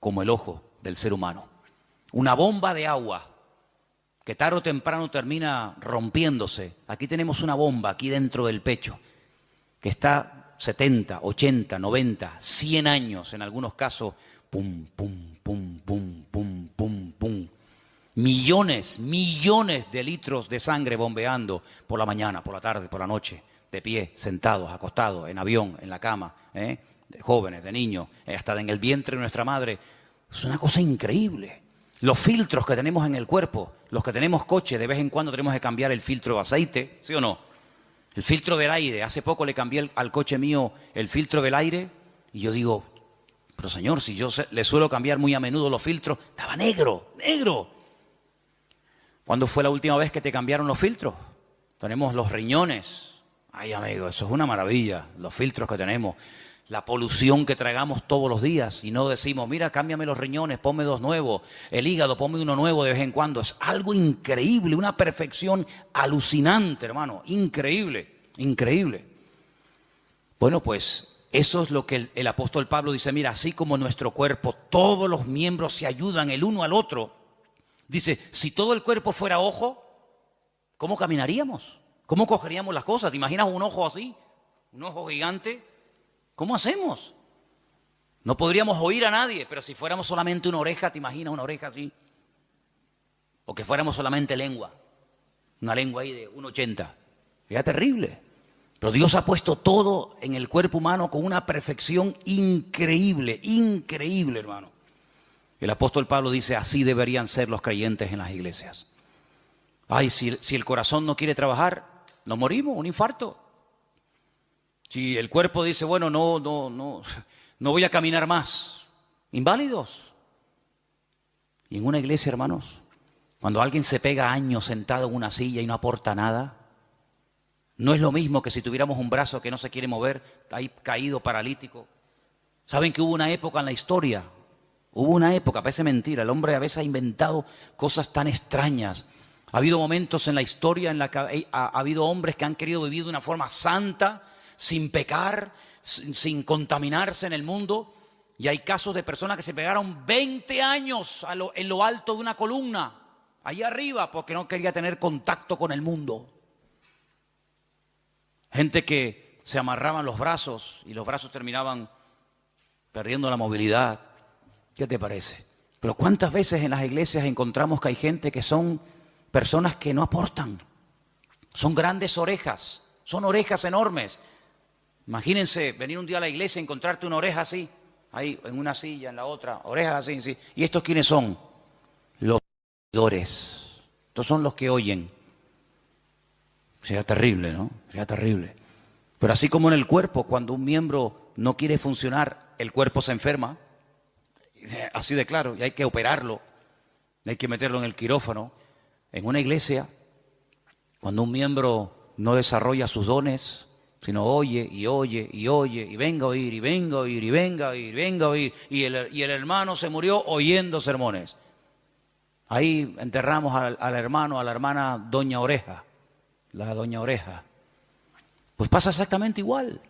como el ojo del ser humano. Una bomba de agua que tarde o temprano termina rompiéndose. Aquí tenemos una bomba aquí dentro del pecho que está 70, 80, 90, 100 años en algunos casos, pum, pum, pum, pum, pum, pum, pum. Millones de litros de sangre bombeando por la mañana, por la tarde, por la noche, de pie, sentados, acostados, en avión, en la cama, de jóvenes, de niños, hasta en el vientre de nuestra madre. Es una cosa increíble. Los filtros que tenemos en el cuerpo, los que tenemos coche, de vez en cuando tenemos que cambiar el filtro de aceite, ¿sí o no? El filtro del aire, hace poco le cambié al coche mío el filtro del aire y yo digo, pero señor, si yo le suelo cambiar muy a menudo los filtros, estaba negro. ¿Cuándo fue la última vez que te cambiaron los filtros? Tenemos los riñones. Ay, amigo, eso es una maravilla, los filtros que tenemos. La polución que tragamos todos los días y no decimos, mira, cámbiame los riñones, ponme dos nuevos, el hígado, ponme uno nuevo de vez en cuando. Es algo increíble, una perfección alucinante, hermano, increíble. Bueno, pues eso es lo que el apóstol Pablo dice, mira, así como nuestro cuerpo, todos los miembros se ayudan el uno al otro. Dice, si todo el cuerpo fuera ojo, ¿cómo caminaríamos? ¿Cómo cogeríamos las cosas? ¿Te imaginas un ojo así? Un ojo gigante. ¿Cómo hacemos? No podríamos oír a nadie, pero si fuéramos solamente una oreja, ¿te imaginas una oreja así? O que fuéramos solamente lengua, una lengua ahí de 1,80. Sería terrible. Pero Dios ha puesto todo en el cuerpo humano con una perfección increíble, hermano. El apóstol Pablo dice, así deberían ser los creyentes en las iglesias. Ay, si el corazón no quiere trabajar, nos morimos, un infarto. Si el cuerpo dice, bueno, no voy a caminar más, inválidos. Y en una iglesia, hermanos, cuando alguien se pega años sentado en una silla y no aporta nada, no es lo mismo que si tuviéramos un brazo que no se quiere mover, ahí caído, paralítico. Saben que hubo una época en la historia, parece mentira, el hombre a veces ha inventado cosas tan extrañas. Ha habido momentos en la historia en la que ha habido hombres que han querido vivir de una forma santa, sin pecar, sin contaminarse en el mundo. Y hay casos de personas que se pegaron 20 años en lo alto de una columna, allá arriba, porque no quería tener contacto con el mundo. Gente que se amarraban los brazos y los brazos terminaban perdiendo la movilidad. ¿Qué te parece? Pero ¿cuántas veces en las iglesias encontramos que hay gente que son personas que no aportan? Son grandes orejas, son orejas enormes. Imagínense venir un día a la iglesia y encontrarte una oreja así, ahí en una silla, en la otra, orejas así, sí. ¿Y estos quiénes son? Los oidores. Estos son los que oyen. Sería terrible, ¿no? Sería terrible. Pero así como en el cuerpo, cuando un miembro no quiere funcionar, el cuerpo se enferma. Así de claro, y hay que operarlo, hay que meterlo en el quirófano. En una iglesia, cuando un miembro no desarrolla sus dones, sino oye y oye y oye, y venga a oír, y venga a oír, y venga a oír, y venga a oír, y el hermano se murió oyendo sermones. Ahí enterramos al hermano, a la hermana Doña Oreja, la Doña Oreja. Pues pasa exactamente igual.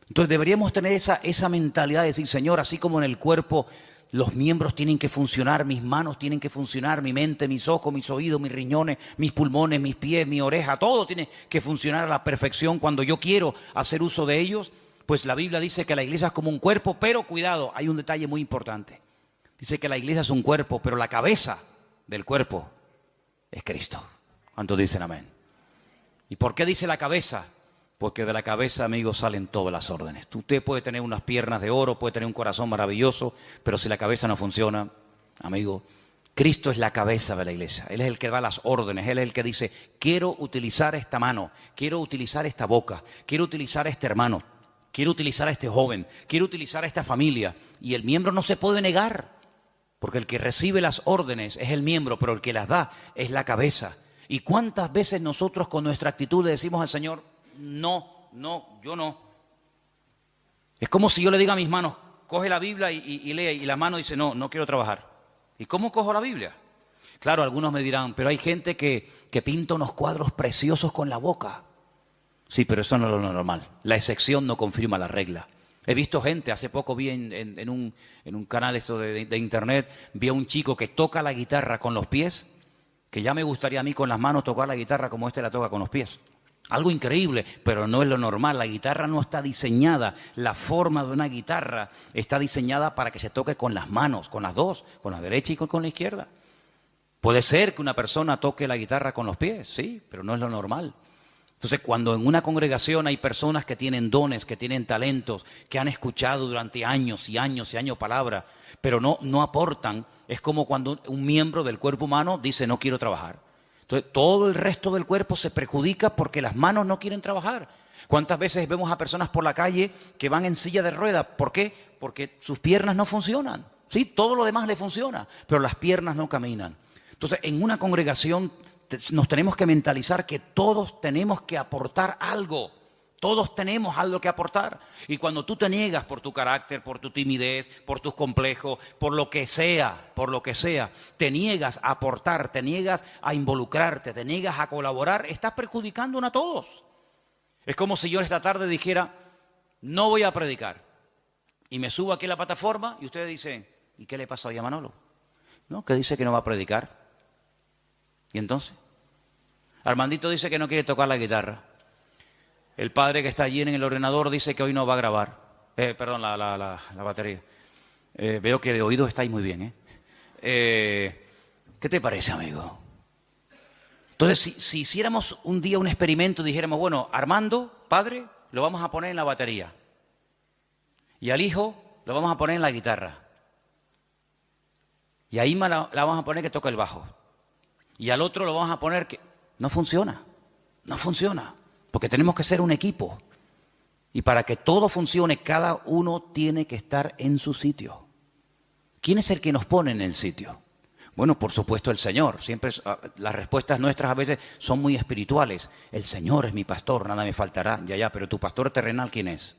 Entonces deberíamos tener esa mentalidad de decir, Señor, así como en el cuerpo los miembros tienen que funcionar, mis manos tienen que funcionar, mi mente, mis ojos, mis oídos, mis riñones, mis pulmones, mis pies, mi oreja, todo tiene que funcionar a la perfección cuando yo quiero hacer uso de ellos. Pues la Biblia dice que la iglesia es como un cuerpo, pero cuidado, hay un detalle muy importante. Dice que la iglesia es un cuerpo, pero la cabeza del cuerpo es Cristo. ¿Cuántos dicen amén? ¿Y por qué dice la cabeza? Porque de la cabeza, amigos, salen todas las órdenes. Usted puede tener unas piernas de oro, puede tener un corazón maravilloso, pero si la cabeza no funciona, amigo, Cristo es la cabeza de la iglesia. Él es el que da las órdenes, Él es el que dice, quiero utilizar esta mano, quiero utilizar esta boca, quiero utilizar a este hermano, quiero utilizar a este joven, quiero utilizar a esta familia. Y el miembro no se puede negar, porque el que recibe las órdenes es el miembro, pero el que las da es la cabeza. ¿Y cuántas veces nosotros con nuestra actitud le decimos al Señor, no, yo no? Es como si yo le diga a mis manos, coge la Biblia y lee, y la mano dice, no quiero trabajar. ¿Y cómo cojo la Biblia? Claro, algunos me dirán, pero hay gente que pinta unos cuadros preciosos con la boca. Sí, pero eso no es lo normal. La excepción no confirma la regla. He visto gente, hace poco vi en un canal esto de internet, vi a un chico que toca la guitarra con los pies, que ya me gustaría a mí con las manos tocar la guitarra como la toca con los pies. Algo increíble, pero no es lo normal. La guitarra no está diseñada, la forma de una guitarra está diseñada para que se toque con las manos, con las dos, con la derecha y con la izquierda. Puede ser que una persona toque la guitarra con los pies, sí, pero no es lo normal. Entonces, cuando en una congregación hay personas que tienen dones, que tienen talentos, que han escuchado durante años y años y años palabra, pero no aportan, es como cuando un miembro del cuerpo humano dice no quiero trabajar. Entonces, todo el resto del cuerpo se perjudica porque las manos no quieren trabajar. ¿Cuántas veces vemos a personas por la calle que van en silla de ruedas? ¿Por qué? Porque sus piernas no funcionan. Sí, todo lo demás le funciona, pero las piernas no caminan. Entonces, en una congregación nos tenemos que mentalizar que todos tenemos que aportar algo. Todos tenemos algo que aportar. Y cuando tú te niegas por tu carácter, por tu timidez, por tus complejos, por lo que sea, te niegas a aportar, te niegas a involucrarte, te niegas a colaborar, estás perjudicándonos a todos. Es como si yo esta tarde dijera, no voy a predicar. Y me subo aquí a la plataforma y ustedes dicen, ¿y qué le pasa hoy a Manolo? ¿No? Que dice que no va a predicar. ¿Y entonces? Armandito dice que no quiere tocar la guitarra. El padre que está allí en el ordenador dice que hoy no va a grabar. La batería. Veo que de oído estáis muy bien. ¿Qué te parece, amigo? Entonces, si hiciéramos un día un experimento y dijéramos, bueno, Armando, padre, lo vamos a poner en la batería. Y al hijo lo vamos a poner en la guitarra. Y a Ima la vamos a poner que toca el bajo. Y al otro lo vamos a poner que... No funciona. Porque tenemos que ser un equipo. Y para que todo funcione, cada uno tiene que estar en su sitio. ¿Quién es el que nos pone en el sitio? Bueno, por supuesto el Señor. Siempre las respuestas nuestras a veces son muy espirituales. El Señor es mi pastor, nada me faltará. Ya, pero tu pastor terrenal, ¿quién es?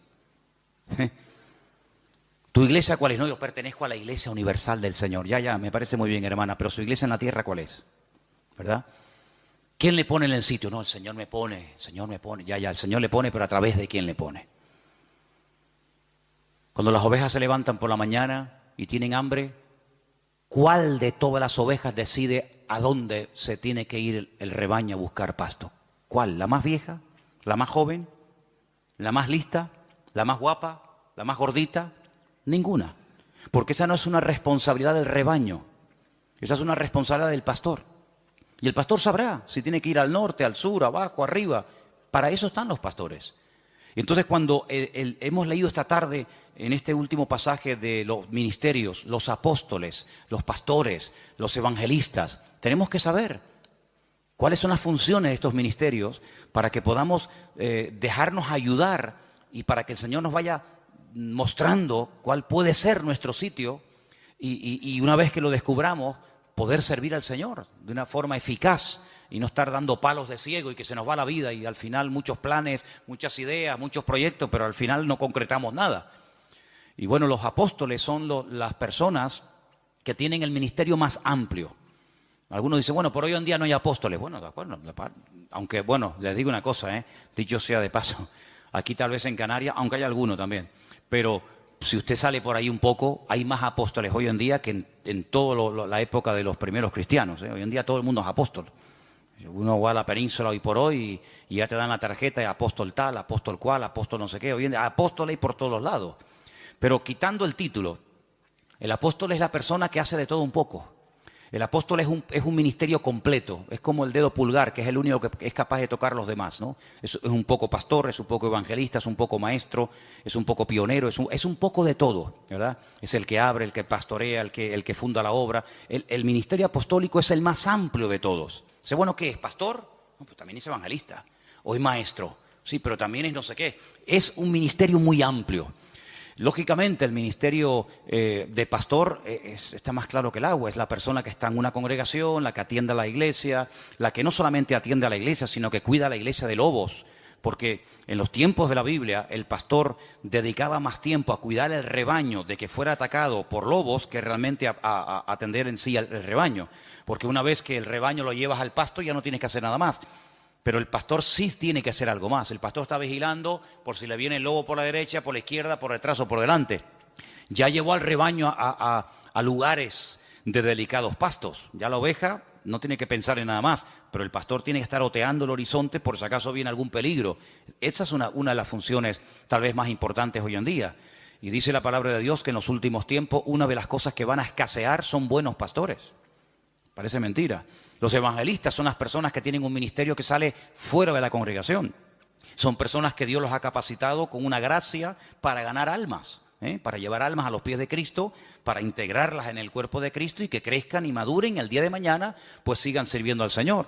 ¿Tu iglesia cuál es? No, yo pertenezco a la iglesia universal del Señor. Ya, me parece muy bien, hermana, pero su iglesia en la tierra, ¿cuál es? ¿Verdad? ¿Quién le pone en el sitio? No, el Señor me pone. Ya, el Señor le pone, pero ¿a través de quién le pone? Cuando las ovejas se levantan por la mañana y tienen hambre, ¿cuál de todas las ovejas decide a dónde se tiene que ir el rebaño a buscar pasto? ¿Cuál? ¿La más vieja? ¿La más joven? ¿La más lista? ¿La más guapa? ¿La más gordita? Ninguna. Porque esa no es una responsabilidad del rebaño. Esa es una responsabilidad del pastor. Y el pastor sabrá si tiene que ir al norte, al sur, abajo, arriba. Para eso están los pastores. Entonces, cuando hemos leído esta tarde en este último pasaje de los ministerios, los apóstoles, los pastores, los evangelistas, tenemos que saber cuáles son las funciones de estos ministerios para que podamos dejarnos ayudar y para que el Señor nos vaya mostrando cuál puede ser nuestro sitio y una vez que lo descubramos, poder servir al Señor de una forma eficaz y no estar dando palos de ciego y que se nos va la vida y al final muchos planes, muchas ideas, muchos proyectos, pero al final no concretamos nada. Y bueno, los apóstoles son las personas que tienen el ministerio más amplio. Algunos dicen, bueno, por hoy en día no hay apóstoles. Bueno, de acuerdo, aunque bueno, les digo una cosa, dicho sea de paso, aquí tal vez en Canarias, aunque hay alguno también, pero si usted sale por ahí un poco, hay más apóstoles hoy en día que en toda la época de los primeros cristianos. Hoy en día todo el mundo es apóstol. Uno va a la península hoy por hoy y ya te dan la tarjeta de apóstol tal, apóstol cual, apóstol no sé qué. Hoy en día apóstoles por todos los lados. Pero quitando el título, el apóstol es la persona que hace de todo un poco. El apóstol es un ministerio completo, es como el dedo pulgar, que es el único que es capaz de tocar a los demás, ¿no? Es un poco pastor, es un poco evangelista, es un poco maestro, es un poco pionero, es un poco de todo, ¿verdad? Es el que abre, el que pastorea, el que funda la obra. El ministerio apostólico es el más amplio de todos. ¿Sé bueno qué es? ¿Pastor? No, pues también es evangelista. O es maestro. Sí, pero también es no sé qué. Es un ministerio muy amplio. Lógicamente, el ministerio de pastor está más claro que el agua. Es la persona que está en una congregación, la que atiende a la iglesia, la que no solamente atiende a la iglesia, sino que cuida a la iglesia de lobos. Porque en los tiempos de la Biblia, el pastor dedicaba más tiempo a cuidar el rebaño de que fuera atacado por lobos que realmente a atender en sí el rebaño. Porque una vez que el rebaño lo llevas al pasto, ya no tienes que hacer nada más. Pero el pastor sí tiene que hacer algo más. El pastor está vigilando por si le viene el lobo por la derecha, por la izquierda, por detrás o por delante. Ya llevó al rebaño a lugares de delicados pastos. Ya la oveja no tiene que pensar en nada más, pero el pastor tiene que estar oteando el horizonte por si acaso viene algún peligro. Esa es una de las funciones tal vez más importantes hoy en día. Y dice la palabra de Dios que en los últimos tiempos una de las cosas que van a escasear son buenos pastores. Parece mentira. Los evangelistas son las personas que tienen un ministerio que sale fuera de la congregación. Son personas que Dios los ha capacitado con una gracia para ganar almas, para llevar almas a los pies de Cristo, para integrarlas en el cuerpo de Cristo y que crezcan y maduren y el día de mañana pues sigan sirviendo al Señor.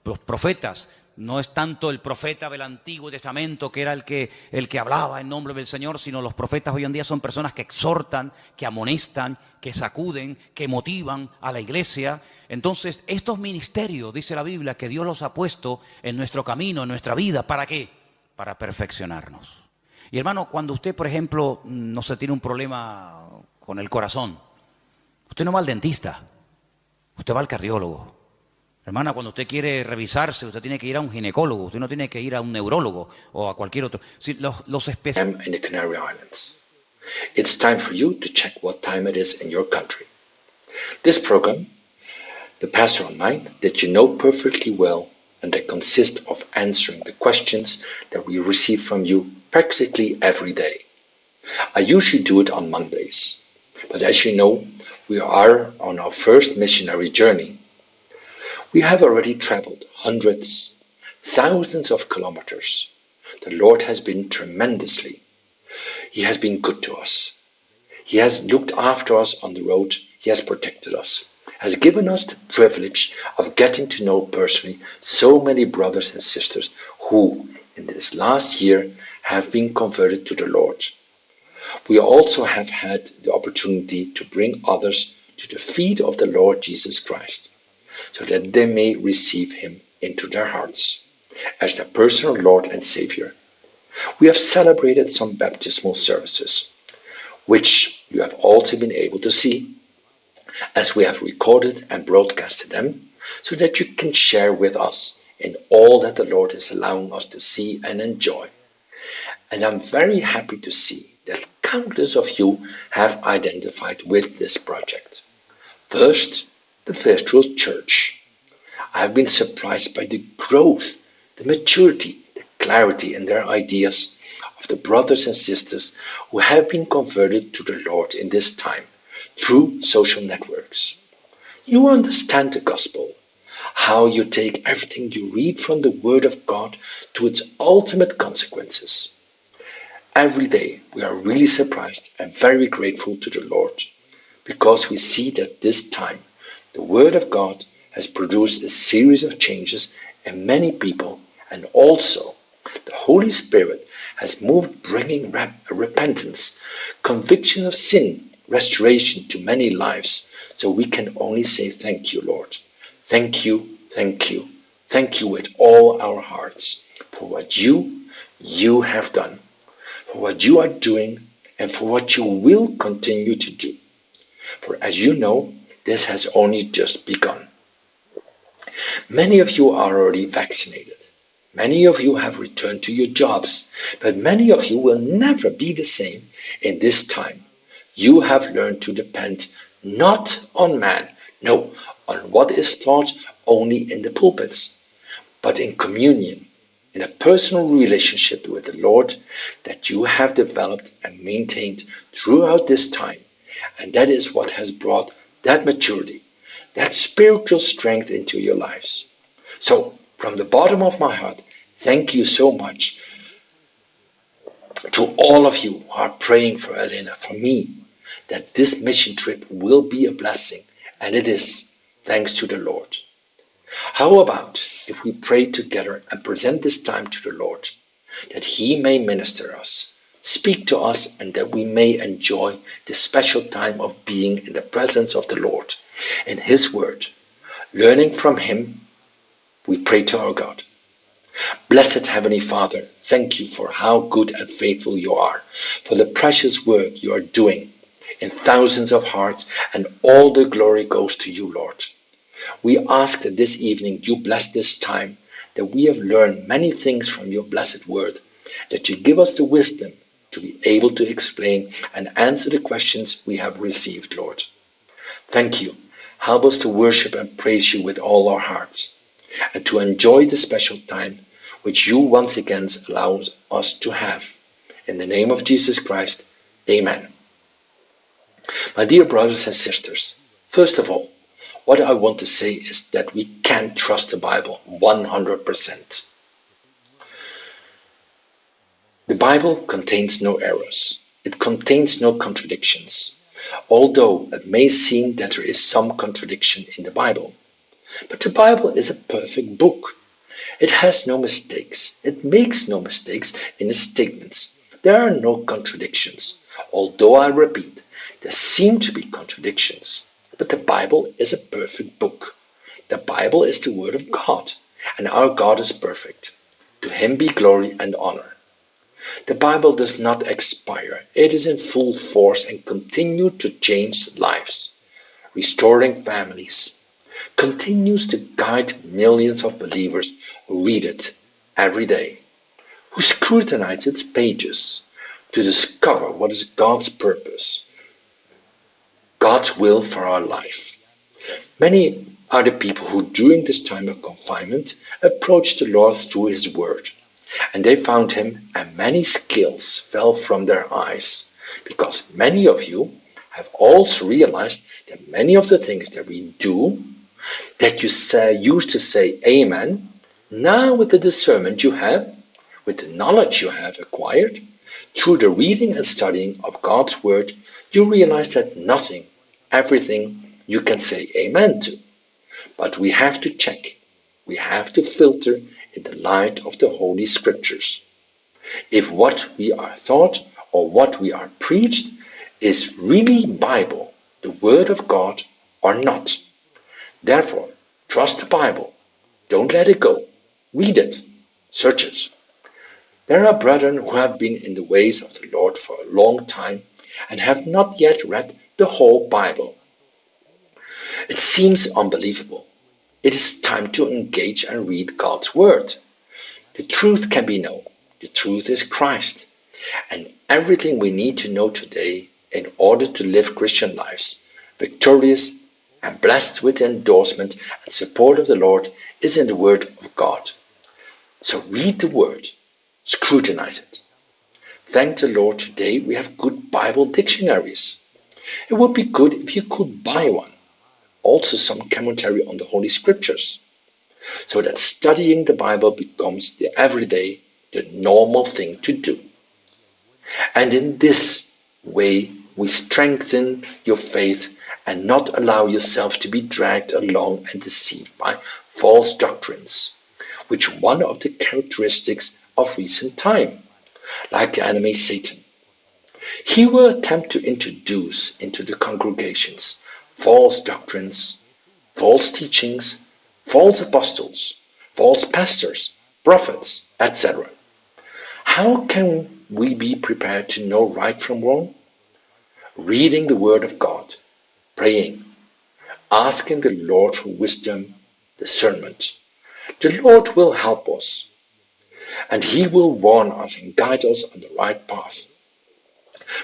Los profetas, no es tanto el profeta del Antiguo Testamento que era el que hablaba en nombre del Señor, sino los profetas hoy en día son personas que exhortan, que amonestan, que sacuden, que motivan a la iglesia. Entonces, estos ministerios, dice la Biblia, que Dios los ha puesto en nuestro camino, en nuestra vida, ¿para qué? Para perfeccionarnos. Y hermano, cuando usted, por ejemplo, no se tiene un problema con el corazón, usted no va al dentista, usted va al cardiólogo. Hermana, cuando usted quiere revisarse, usted tiene que ir a un ginecólogo, usted no tiene que ir a un neurólogo o a cualquier otro. Sí, los especialistas. In the Canary Islands. It's time for you to check what time it is in your country. This program, the Pastor Online, that you know perfectly well and that consists of answering the questions that we receive from you practically every day. I usually do it on Mondays, but as you know, we are on our first missionary journey. We have already traveled hundreds, thousands of kilometers. The Lord has been tremendously. He has been good to us. He has looked after us on the road. He has protected us. Has given us the privilege of getting to know personally so many brothers and sisters who, in this last year, have been converted to the Lord. We also have had the opportunity to bring others to the feet of the Lord Jesus Christ, so that they may receive him into their hearts as their personal Lord and Savior. We have celebrated some baptismal services, which you have also been able to see, as we have recorded and broadcasted them, so that you can share with us in all that the Lord is allowing us to see and enjoy. And I'm very happy to see that countless of you have identified with this project. First, the virtual church. I have been surprised by the growth, the maturity, the clarity in their ideas of the brothers and sisters who have been converted to the Lord in this time through social networks. You understand the gospel, how you take everything you read from the Word of God to its ultimate consequences. Every day we are really surprised and very grateful to the Lord because we see that this time the Word of God has produced a series of changes in many people, and also the Holy Spirit has moved, bringing repentance, conviction of sin, restoration to many lives. So we can only say thank you, Lord. Thank you, thank you, thank you with all our hearts for what you have done, for what you are doing, and for what you will continue to do. For as you know, this has only just begun. Many of you are already vaccinated. Many of you have returned to your jobs, but many of you will never be the same in this time. You have learned to depend not on man, no, on what is taught only in the pulpits, but in communion, in a personal relationship with the Lord that you have developed and maintained throughout this time. And that is what has brought that maturity, that spiritual strength into your lives. So, from the bottom of my heart, thank you so much to all of you who are praying for Elena, for me, that this mission trip will be a blessing, and it is, thanks to the Lord. How about if we pray together and present this time to the Lord, that He may minister us, speak to us, and that we may enjoy this special time of being in the presence of the Lord, in His Word, learning from Him. We pray to our God. Blessed Heavenly Father, thank you for how good and faithful you are, for the precious work you are doing in thousands of hearts, and all the glory goes to you, Lord. We ask that this evening you bless this time, that we have learned many things from your blessed word, that you give us the wisdom to be able to explain and answer the questions we have received, Lord. Thank you. Help us to worship and praise you with all our hearts, and to enjoy the special time which you once again allow us to have. In the name of Jesus Christ, Amen. My dear brothers and sisters, first of all, what I want to say is that we can trust the Bible 100%. The Bible contains no errors. It contains no contradictions, although it may seem that there is some contradiction in the Bible. But the Bible is a perfect book. It has no mistakes. It makes no mistakes in its statements. There are no contradictions, although I repeat, there seem to be contradictions. But the Bible is a perfect book. The Bible is the Word of God, and our God is perfect. To Him be glory and honor. The Bible does not expire. It is in full force and continues to change lives, restoring families, continues to guide millions of believers who read it every day, who scrutinize its pages to discover what is God's purpose, God's will for our life. Many are the people who during this time of confinement approached the Lord through His Word, and they found Him, and many scales fell from their eyes, because many of you have also realized that many of the things that we do, that you used to say Amen, now with the discernment you have, with the knowledge you have acquired, through the reading and studying of God's Word, you realize that nothing, everything you can say Amen to. But we have to check, we have to filter in the light of the Holy Scriptures, if what we are taught or what we are preached is really Bible, the Word of God, or not. Therefore, trust the Bible. Don't let it go. Read it. Search it. There are brethren who have been in the ways of the Lord for a long time and have not yet read the whole Bible. It seems unbelievable. It is time to engage and read God's Word. The truth can be known. The truth is Christ. And everything we need to know today in order to live Christian lives, victorious and blessed with the endorsement and support of the Lord, is in the Word of God. So read the Word. Scrutinize it. Thank the Lord today we have good Bible dictionaries. It would be good if you could buy one. Also some commentary on the Holy Scriptures, so that studying the Bible becomes the everyday, the normal thing to do. And in this way, we strengthen your faith and not allow yourself to be dragged along and deceived by false doctrines, which are one of the characteristics of recent time, like the enemy Satan. He will attempt to introduce into the congregations false doctrines, false teachings, false apostles, false pastors, prophets, etc. How can we be prepared to know right from wrong? Reading the Word of God, praying, asking the Lord for wisdom, discernment. The Lord will help us, and He will warn us and guide us on the right path.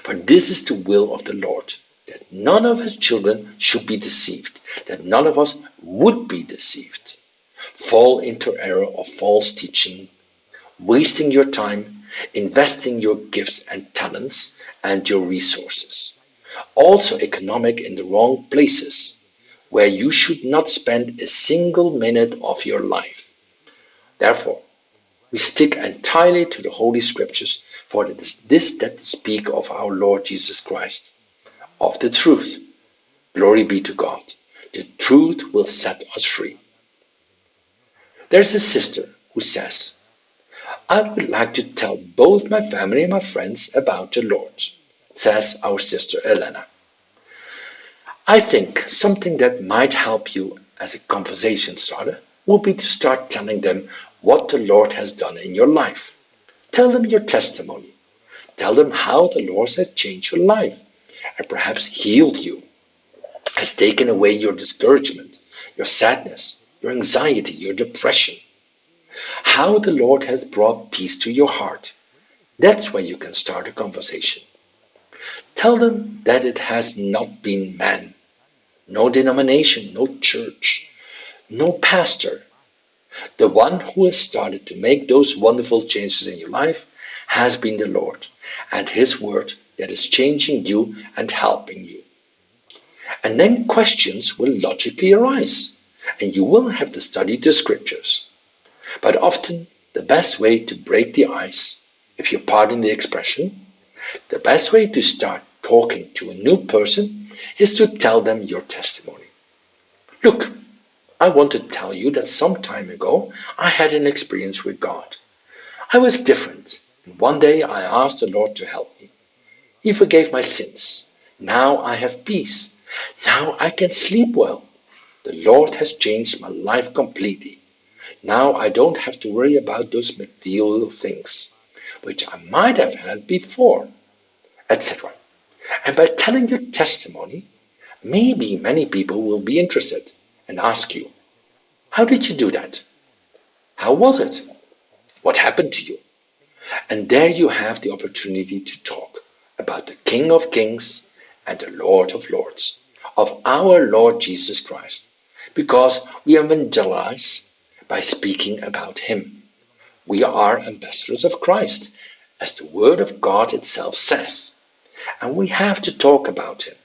For this is the will of the Lord, that none of His children should be deceived, that none of us would be deceived, fall into error of false teaching, wasting your time, investing your gifts and talents and your resources. Also economic in the wrong places, where you should not spend a single minute of your life. Therefore, we stick entirely to the Holy Scriptures, for it is this that speak of our Lord Jesus Christ, of the truth. Glory be to God. The truth will set us free. There's a sister who says, I would like to tell both my family and my friends about the Lord, says our sister Elena. I think something that might help you as a conversation starter would be to start telling them what the Lord has done in your life. Tell them your testimony. Tell them how the Lord has changed your life and perhaps healed you, has taken away your discouragement, your sadness, your anxiety, your depression. How the Lord has brought peace to your heart. That's where you can start a conversation. Tell them that it has not been man, no denomination, no church, no pastor. The one who has started to make those wonderful changes in your life has been the Lord, and His word that is changing you and helping you. And then questions will logically arise, and you will have to study the Scriptures. But often the best way to break the ice, if you pardon the expression, the best way to start talking to a new person is to tell them your testimony. Look, I want to tell you that some time ago I had an experience with God. I was different, and one day I asked the Lord to help me. He forgave my sins. Now I have peace. Now I can sleep well. The Lord has changed my life completely. Now I don't have to worry about those material things, which I might have had before, etc. And by telling your testimony, maybe many people will be interested and ask you, how did you do that? How was it? What happened to you? And there you have the opportunity to talk about the King of Kings and the Lord of Lords, of our Lord Jesus Christ, because we evangelize by speaking about Him. We are ambassadors of Christ, as the Word of God itself says. And we have to talk about Him,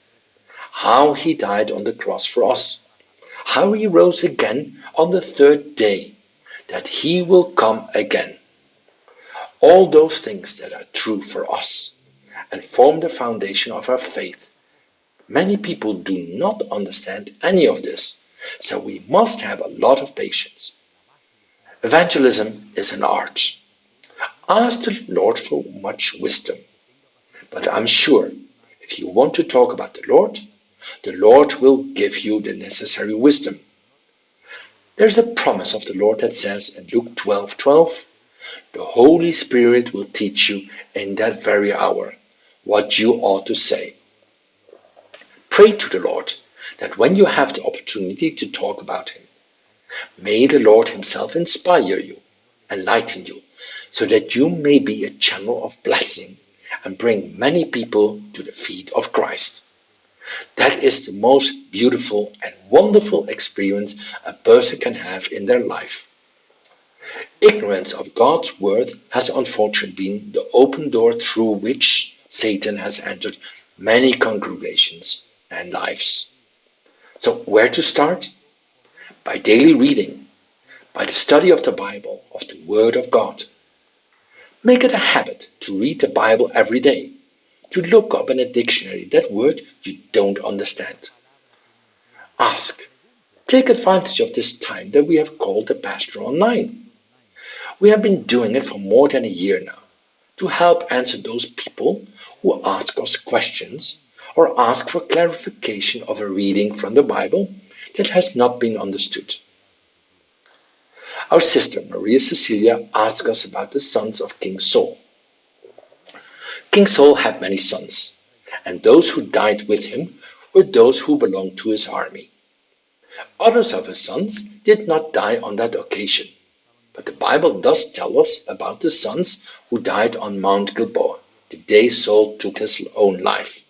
how He died on the cross for us, how He rose again on the third day, that He will come again. All those things that are true for us and form the foundation of our faith. Many people do not understand any of this, so we must have a lot of patience. Evangelism is an art. Ask the Lord for much wisdom. But I'm sure if you want to talk about the Lord will give you the necessary wisdom. There's a promise of the Lord that says in Luke 12:12, the Holy Spirit will teach you in that very hour what you ought to say. Pray to the Lord that when you have the opportunity to talk about Him, may the Lord Himself inspire you, enlighten you, so that you may be a channel of blessing and bring many people to the feet of Christ. That is the most beautiful and wonderful experience a person can have in their life. Ignorance of God's word has unfortunately been the open door through which Satan has entered many congregations and lives. So where to start? By daily reading, by the study of the Bible, of the Word of God. Make it a habit to read the Bible every day, to look up in a dictionary that word you don't understand. Ask. Take advantage of this time that we have called the Pastor Online. We have been doing it for more than a year now, to help answer those people who ask us questions or ask for clarification of a reading from the Bible that has not been understood. Our sister Maria Cecilia asked us about the sons of King Saul. King Saul had many sons, and those who died with him were those who belonged to his army. Others of his sons did not die on that occasion, but the Bible does tell us about the sons who died on Mount Gilboa, the day Saul took his own life.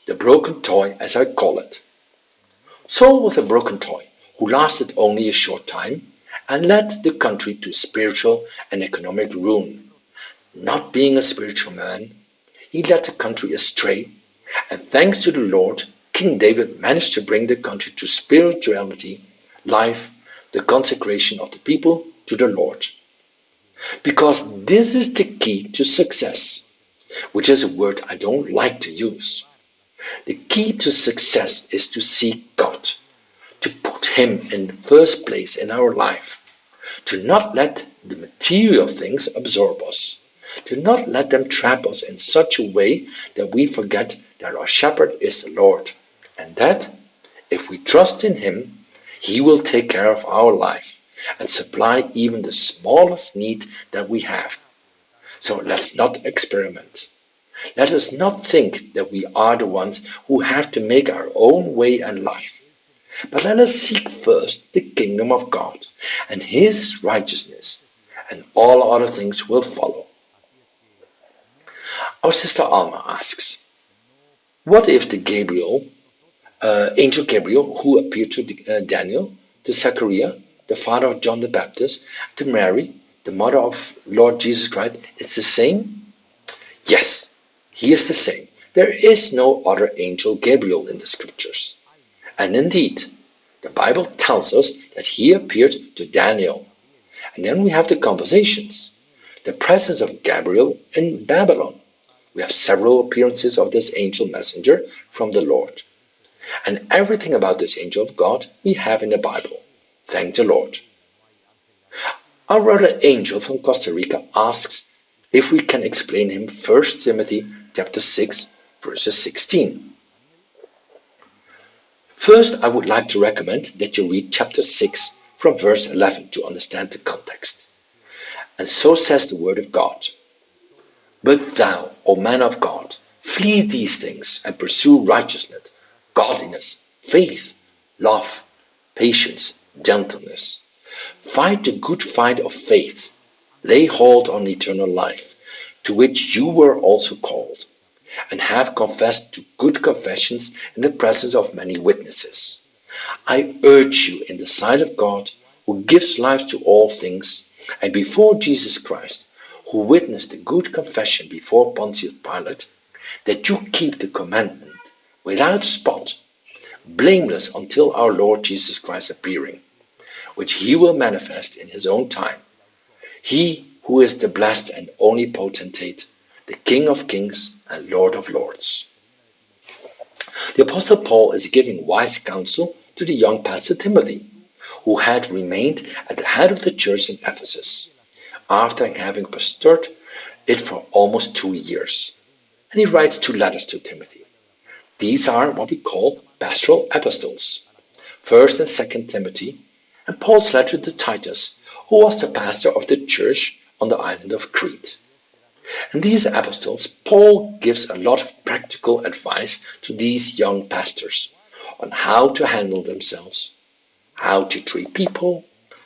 The broken toy, as I call it. Saul was a broken toy who lasted only a short time and led the country to spiritual and economic ruin. Not being a spiritual man, he led the country astray, and thanks to the Lord, King David managed to bring the country to spirituality, life, the consecration of the people to the Lord. Because this is the key to success, which is a word I don't like to use. The key to success is to seek God, to put Him in the first place in our life, to not let the material things absorb us, to not let them trap us in such a way that we forget that our shepherd is the Lord, and that, if we trust in Him, He will take care of our life and supply even the smallest need that we have. So let's not experiment. Let us not think that we are the ones who have to make our own way in life. But let us seek first the kingdom of God and His righteousness, and all other things will follow. Our sister Alma asks, what if the angel Gabriel, who appeared to Daniel, to Zechariah, the father of John the Baptist, to Mary, the mother of Lord Jesus Christ, is the same? Yes, he is the same. There is no other angel Gabriel in the scriptures. And indeed, the Bible tells us that he appeared to Daniel. And then we have the conversations, the presence of Gabriel in Babylon. We have several appearances of this angel messenger from the Lord. And everything about this angel of God we have in the Bible. Thank the Lord. Our brother Angel from Costa Rica asks if we can explain him 1 Timothy chapter 6, verses 16. First, I would like to recommend that you read chapter 6 from verse 11 to understand the context. And so says the word of God. But thou, O man of God, flee these things and pursue righteousness, godliness, faith, love, patience, gentleness. Fight the good fight of faith. Lay hold on eternal life, to which you were also called, and have confessed to good confessions in the presence of many witnesses. I urge you in the sight of God, who gives life to all things, and before Jesus Christ, who witnessed the good confession before Pontius Pilate, that you keep the commandment without spot, blameless until our Lord Jesus Christ appearing, which He will manifest in His own time. He who is the blessed and only potentate, the King of kings and Lord of lords. The Apostle Paul is giving wise counsel to the young pastor Timothy, who had remained at the head of the church in Ephesus, after having pastored it for almost 2 years. And he writes 2 letters to Timothy. These are what we call pastoral epistles, 1st and 2nd Timothy, and Paul's letter to Titus, who was the pastor of the church on the island of Crete. In these epistles, Paul gives a lot of practical advice to these young pastors on how to handle themselves, how to treat people,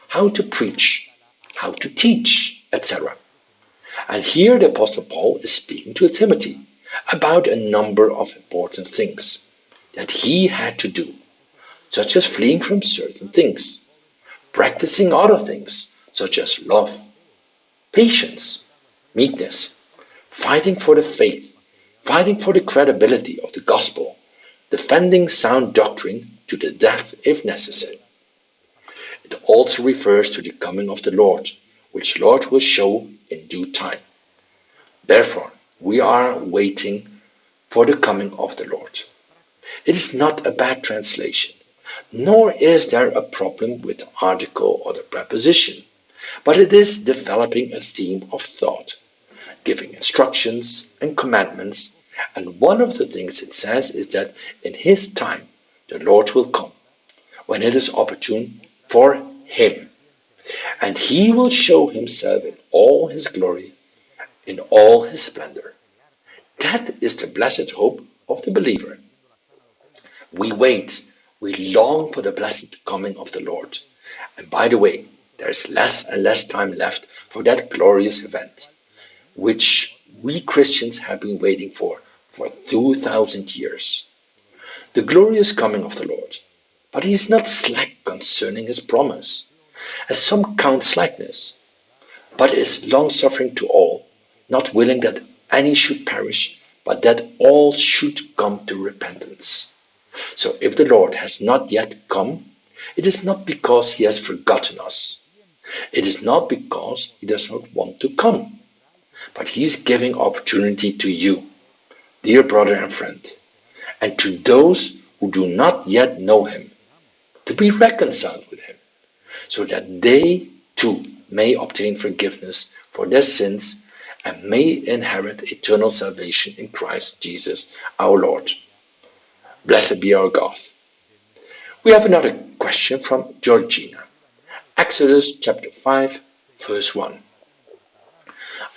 how to preach, how to teach, etc. And here the Apostle Paul is speaking to Timothy about a number of important things that he had to do, such as fleeing from certain things, practicing other things, such as love, patience, meekness, fighting for the faith, fighting for the credibility of the gospel, defending sound doctrine to the death if necessary. It also refers to the coming of the Lord, which Lord will show in due time. Therefore, we are waiting for the coming of the Lord. It is not a bad translation, nor is there a problem with the article or the preposition, but it is developing a theme of thought, giving instructions and commandments, and one of the things it says is that in His time the Lord will come, when it is opportune for Him, and He will show Himself in all His glory, in all His splendor. That is the blessed hope of the believer. We wait, we long for the blessed coming of the Lord. And by the way, there is less and less time left for that glorious event, which we Christians have been waiting for 2,000 years. The glorious coming of the Lord. But He is not slack concerning His promise, as some count slackness, but is long-suffering to all, not willing that any should perish, but that all should come to repentance. So if the Lord has not yet come, it is not because He has forgotten us. It is not because He does not want to come, but He is giving opportunity to you, dear brother and friend, and to those who do not yet know Him, to be reconciled with Him, so that they too may obtain forgiveness for their sins and may inherit eternal salvation in Christ Jesus our Lord. Blessed be our God. We have another question from Georgina. Exodus chapter 5, verse 1.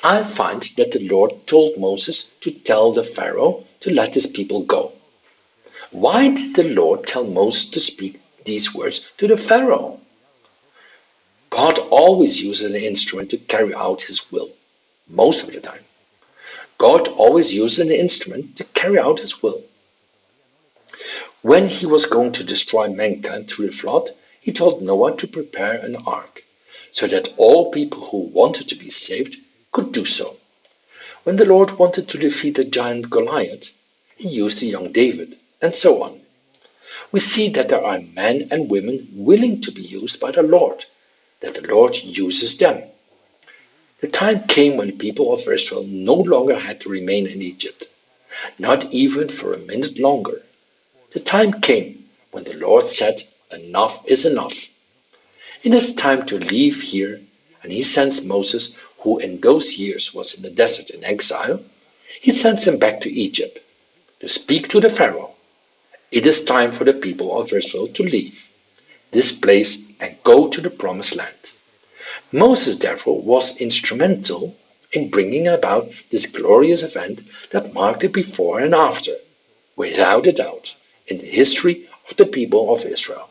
I find that the Lord told Moses to tell the Pharaoh to let his people go. Why did the Lord tell Moses to speak these words to the Pharaoh? God always uses an instrument to carry out His will, most of the time. God always uses an instrument to carry out His will. When He was going to destroy mankind through the flood, He told Noah to prepare an ark, so that all people who wanted to be saved could do so. When the Lord wanted to defeat the giant Goliath, He used the young David, and so on. We see that there are men and women willing to be used by the Lord, that the Lord uses them. The time came when the people of Israel no longer had to remain in Egypt, not even for a minute longer. The time came when the Lord said, enough is enough. It is time to leave here, and He sends Moses, who in those years was in the desert in exile, He sends him back to Egypt to speak to the Pharaoh. It is time for the people of Israel to leave this place and go to the promised land. Moses therefore was instrumental in bringing about this glorious event that marked the before and after, without a doubt, in the history of the people of Israel.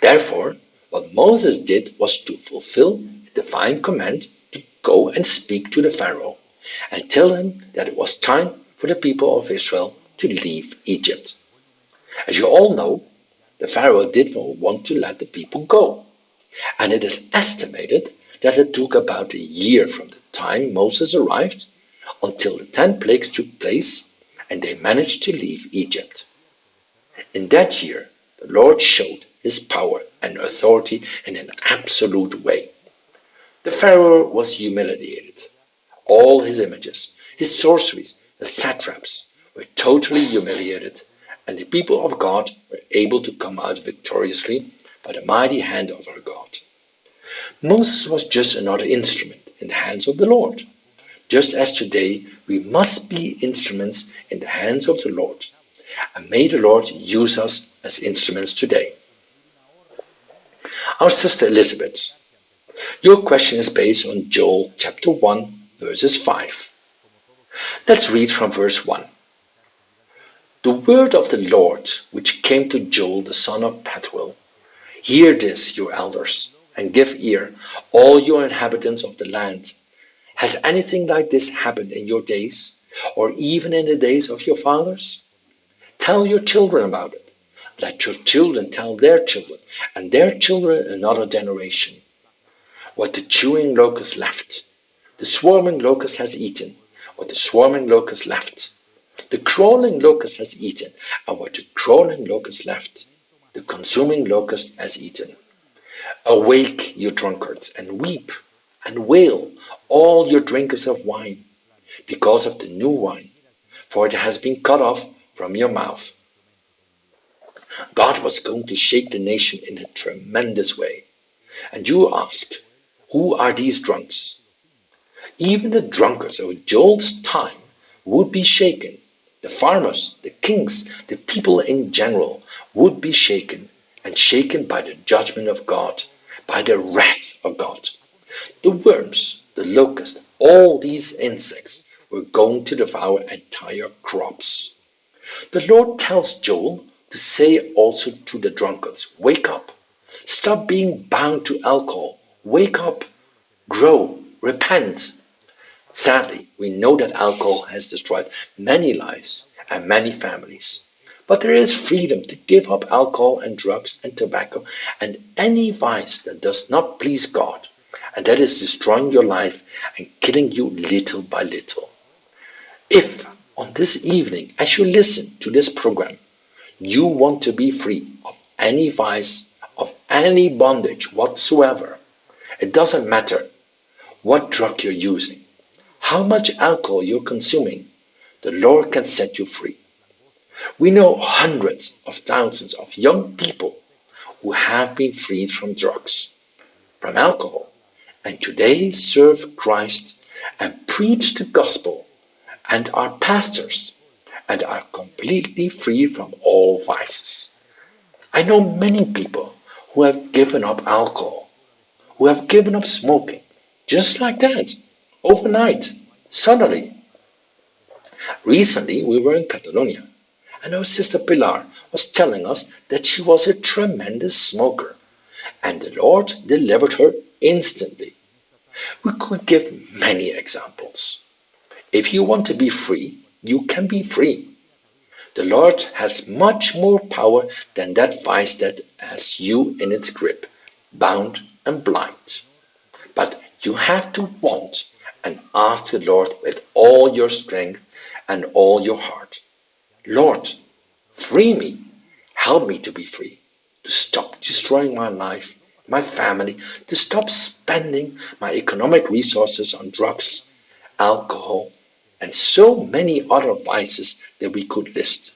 Therefore, what Moses did was to fulfill the divine command to go and speak to the Pharaoh and tell him that it was time for the people of Israel to leave Egypt. As you all know, the Pharaoh did not want to let the people go, and it is estimated that it took about a year from the time Moses arrived until the 10 plagues took place and they managed to leave Egypt. In that year, the Lord showed His power and authority in an absolute way. The Pharaoh was humiliated. All his images, his sorceries, the satraps were totally humiliated, and the people of God were able to come out victoriously by the mighty hand of our God. Moses was just another instrument in the hands of the Lord. Just as today we must be instruments in the hands of the Lord. And may the Lord use us as instruments today. Our sister Elizabeth, your question is based on Joel chapter 1 verses 5. Let's read from verse 1. The word of the Lord which came to Joel the son of Pethuel. Hear this, you elders, and give ear, all you inhabitants of the land. Has anything like this happened in your days, or even in the days of your fathers? Tell your children about it. Let your children tell their children, and their children another generation. what the chewing locust left. The swarming locust has eaten what the swarming locust left. The crawling locust has eaten, and what the crawling locust left, the consuming locust has eaten. Awake, you drunkards, and weep and wail, all you drinkers of wine, because of the new wine, for it has been cut off from your mouth. God was going to shake the nation in a tremendous way. And you ask, who are these drunks? Even the drunkards of Joel's time would be shaken. The farmers, the kings, the people in general would be shaken, and shaken by the judgment of God, by the wrath of God. The worms, the locusts, all these insects were going to devour entire crops. The Lord tells Joel to say also to the drunkards, wake up, stop being bound to alcohol, wake up, grow, repent. Sadly, we know that alcohol has destroyed many lives and many families. But there is freedom to give up alcohol and drugs and tobacco and any vice that does not please God, and that is destroying your life and killing you little by little. If on this evening, as you listen to this program, you want to be free of any vice, of any bondage whatsoever, it doesn't matter what drug you're using, how much alcohol you're consuming, the Lord can set you free. We know hundreds of thousands of young people who have been freed from drugs, from alcohol, and today serve Christ and preach the gospel and are pastors and are completely free from all vices. I know many people who have given up alcohol, who have given up smoking, just like that, overnight, suddenly. Recently, we were in Catalonia, and our sister Pilar was telling us that she was a tremendous smoker, and the Lord delivered her instantly. We could give many examples. If you want to be free, you can be free. The Lord has much more power than that vice that has you in its grip, bound and blind. But you have to want and ask the Lord with all your strength and all your heart. Lord, free me, help me to be free, to stop destroying my life, my family, to stop spending my economic resources on drugs, alcohol, and so many other vices that we could list.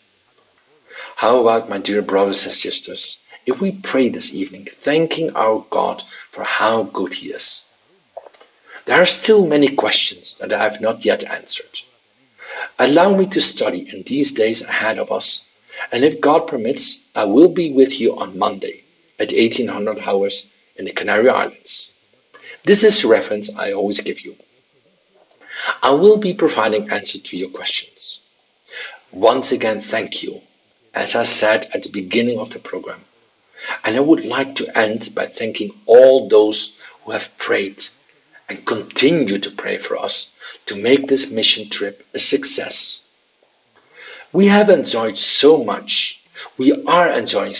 How about, my dear brothers and sisters, if we pray this evening, thanking our God for how good He is? There are still many questions that I have not yet answered. Allow me to study in these days ahead of us, and if God permits, I will be with you on Monday at 1800 hours in the Canary Islands. This is the reference I always give you. I will be providing answers to your questions. Once again, thank you, as I said at the beginning of the program. And I would like to end by thanking all those who have prayed and continue to pray for us to make this mission trip a success. We have enjoyed so much. We are enjoying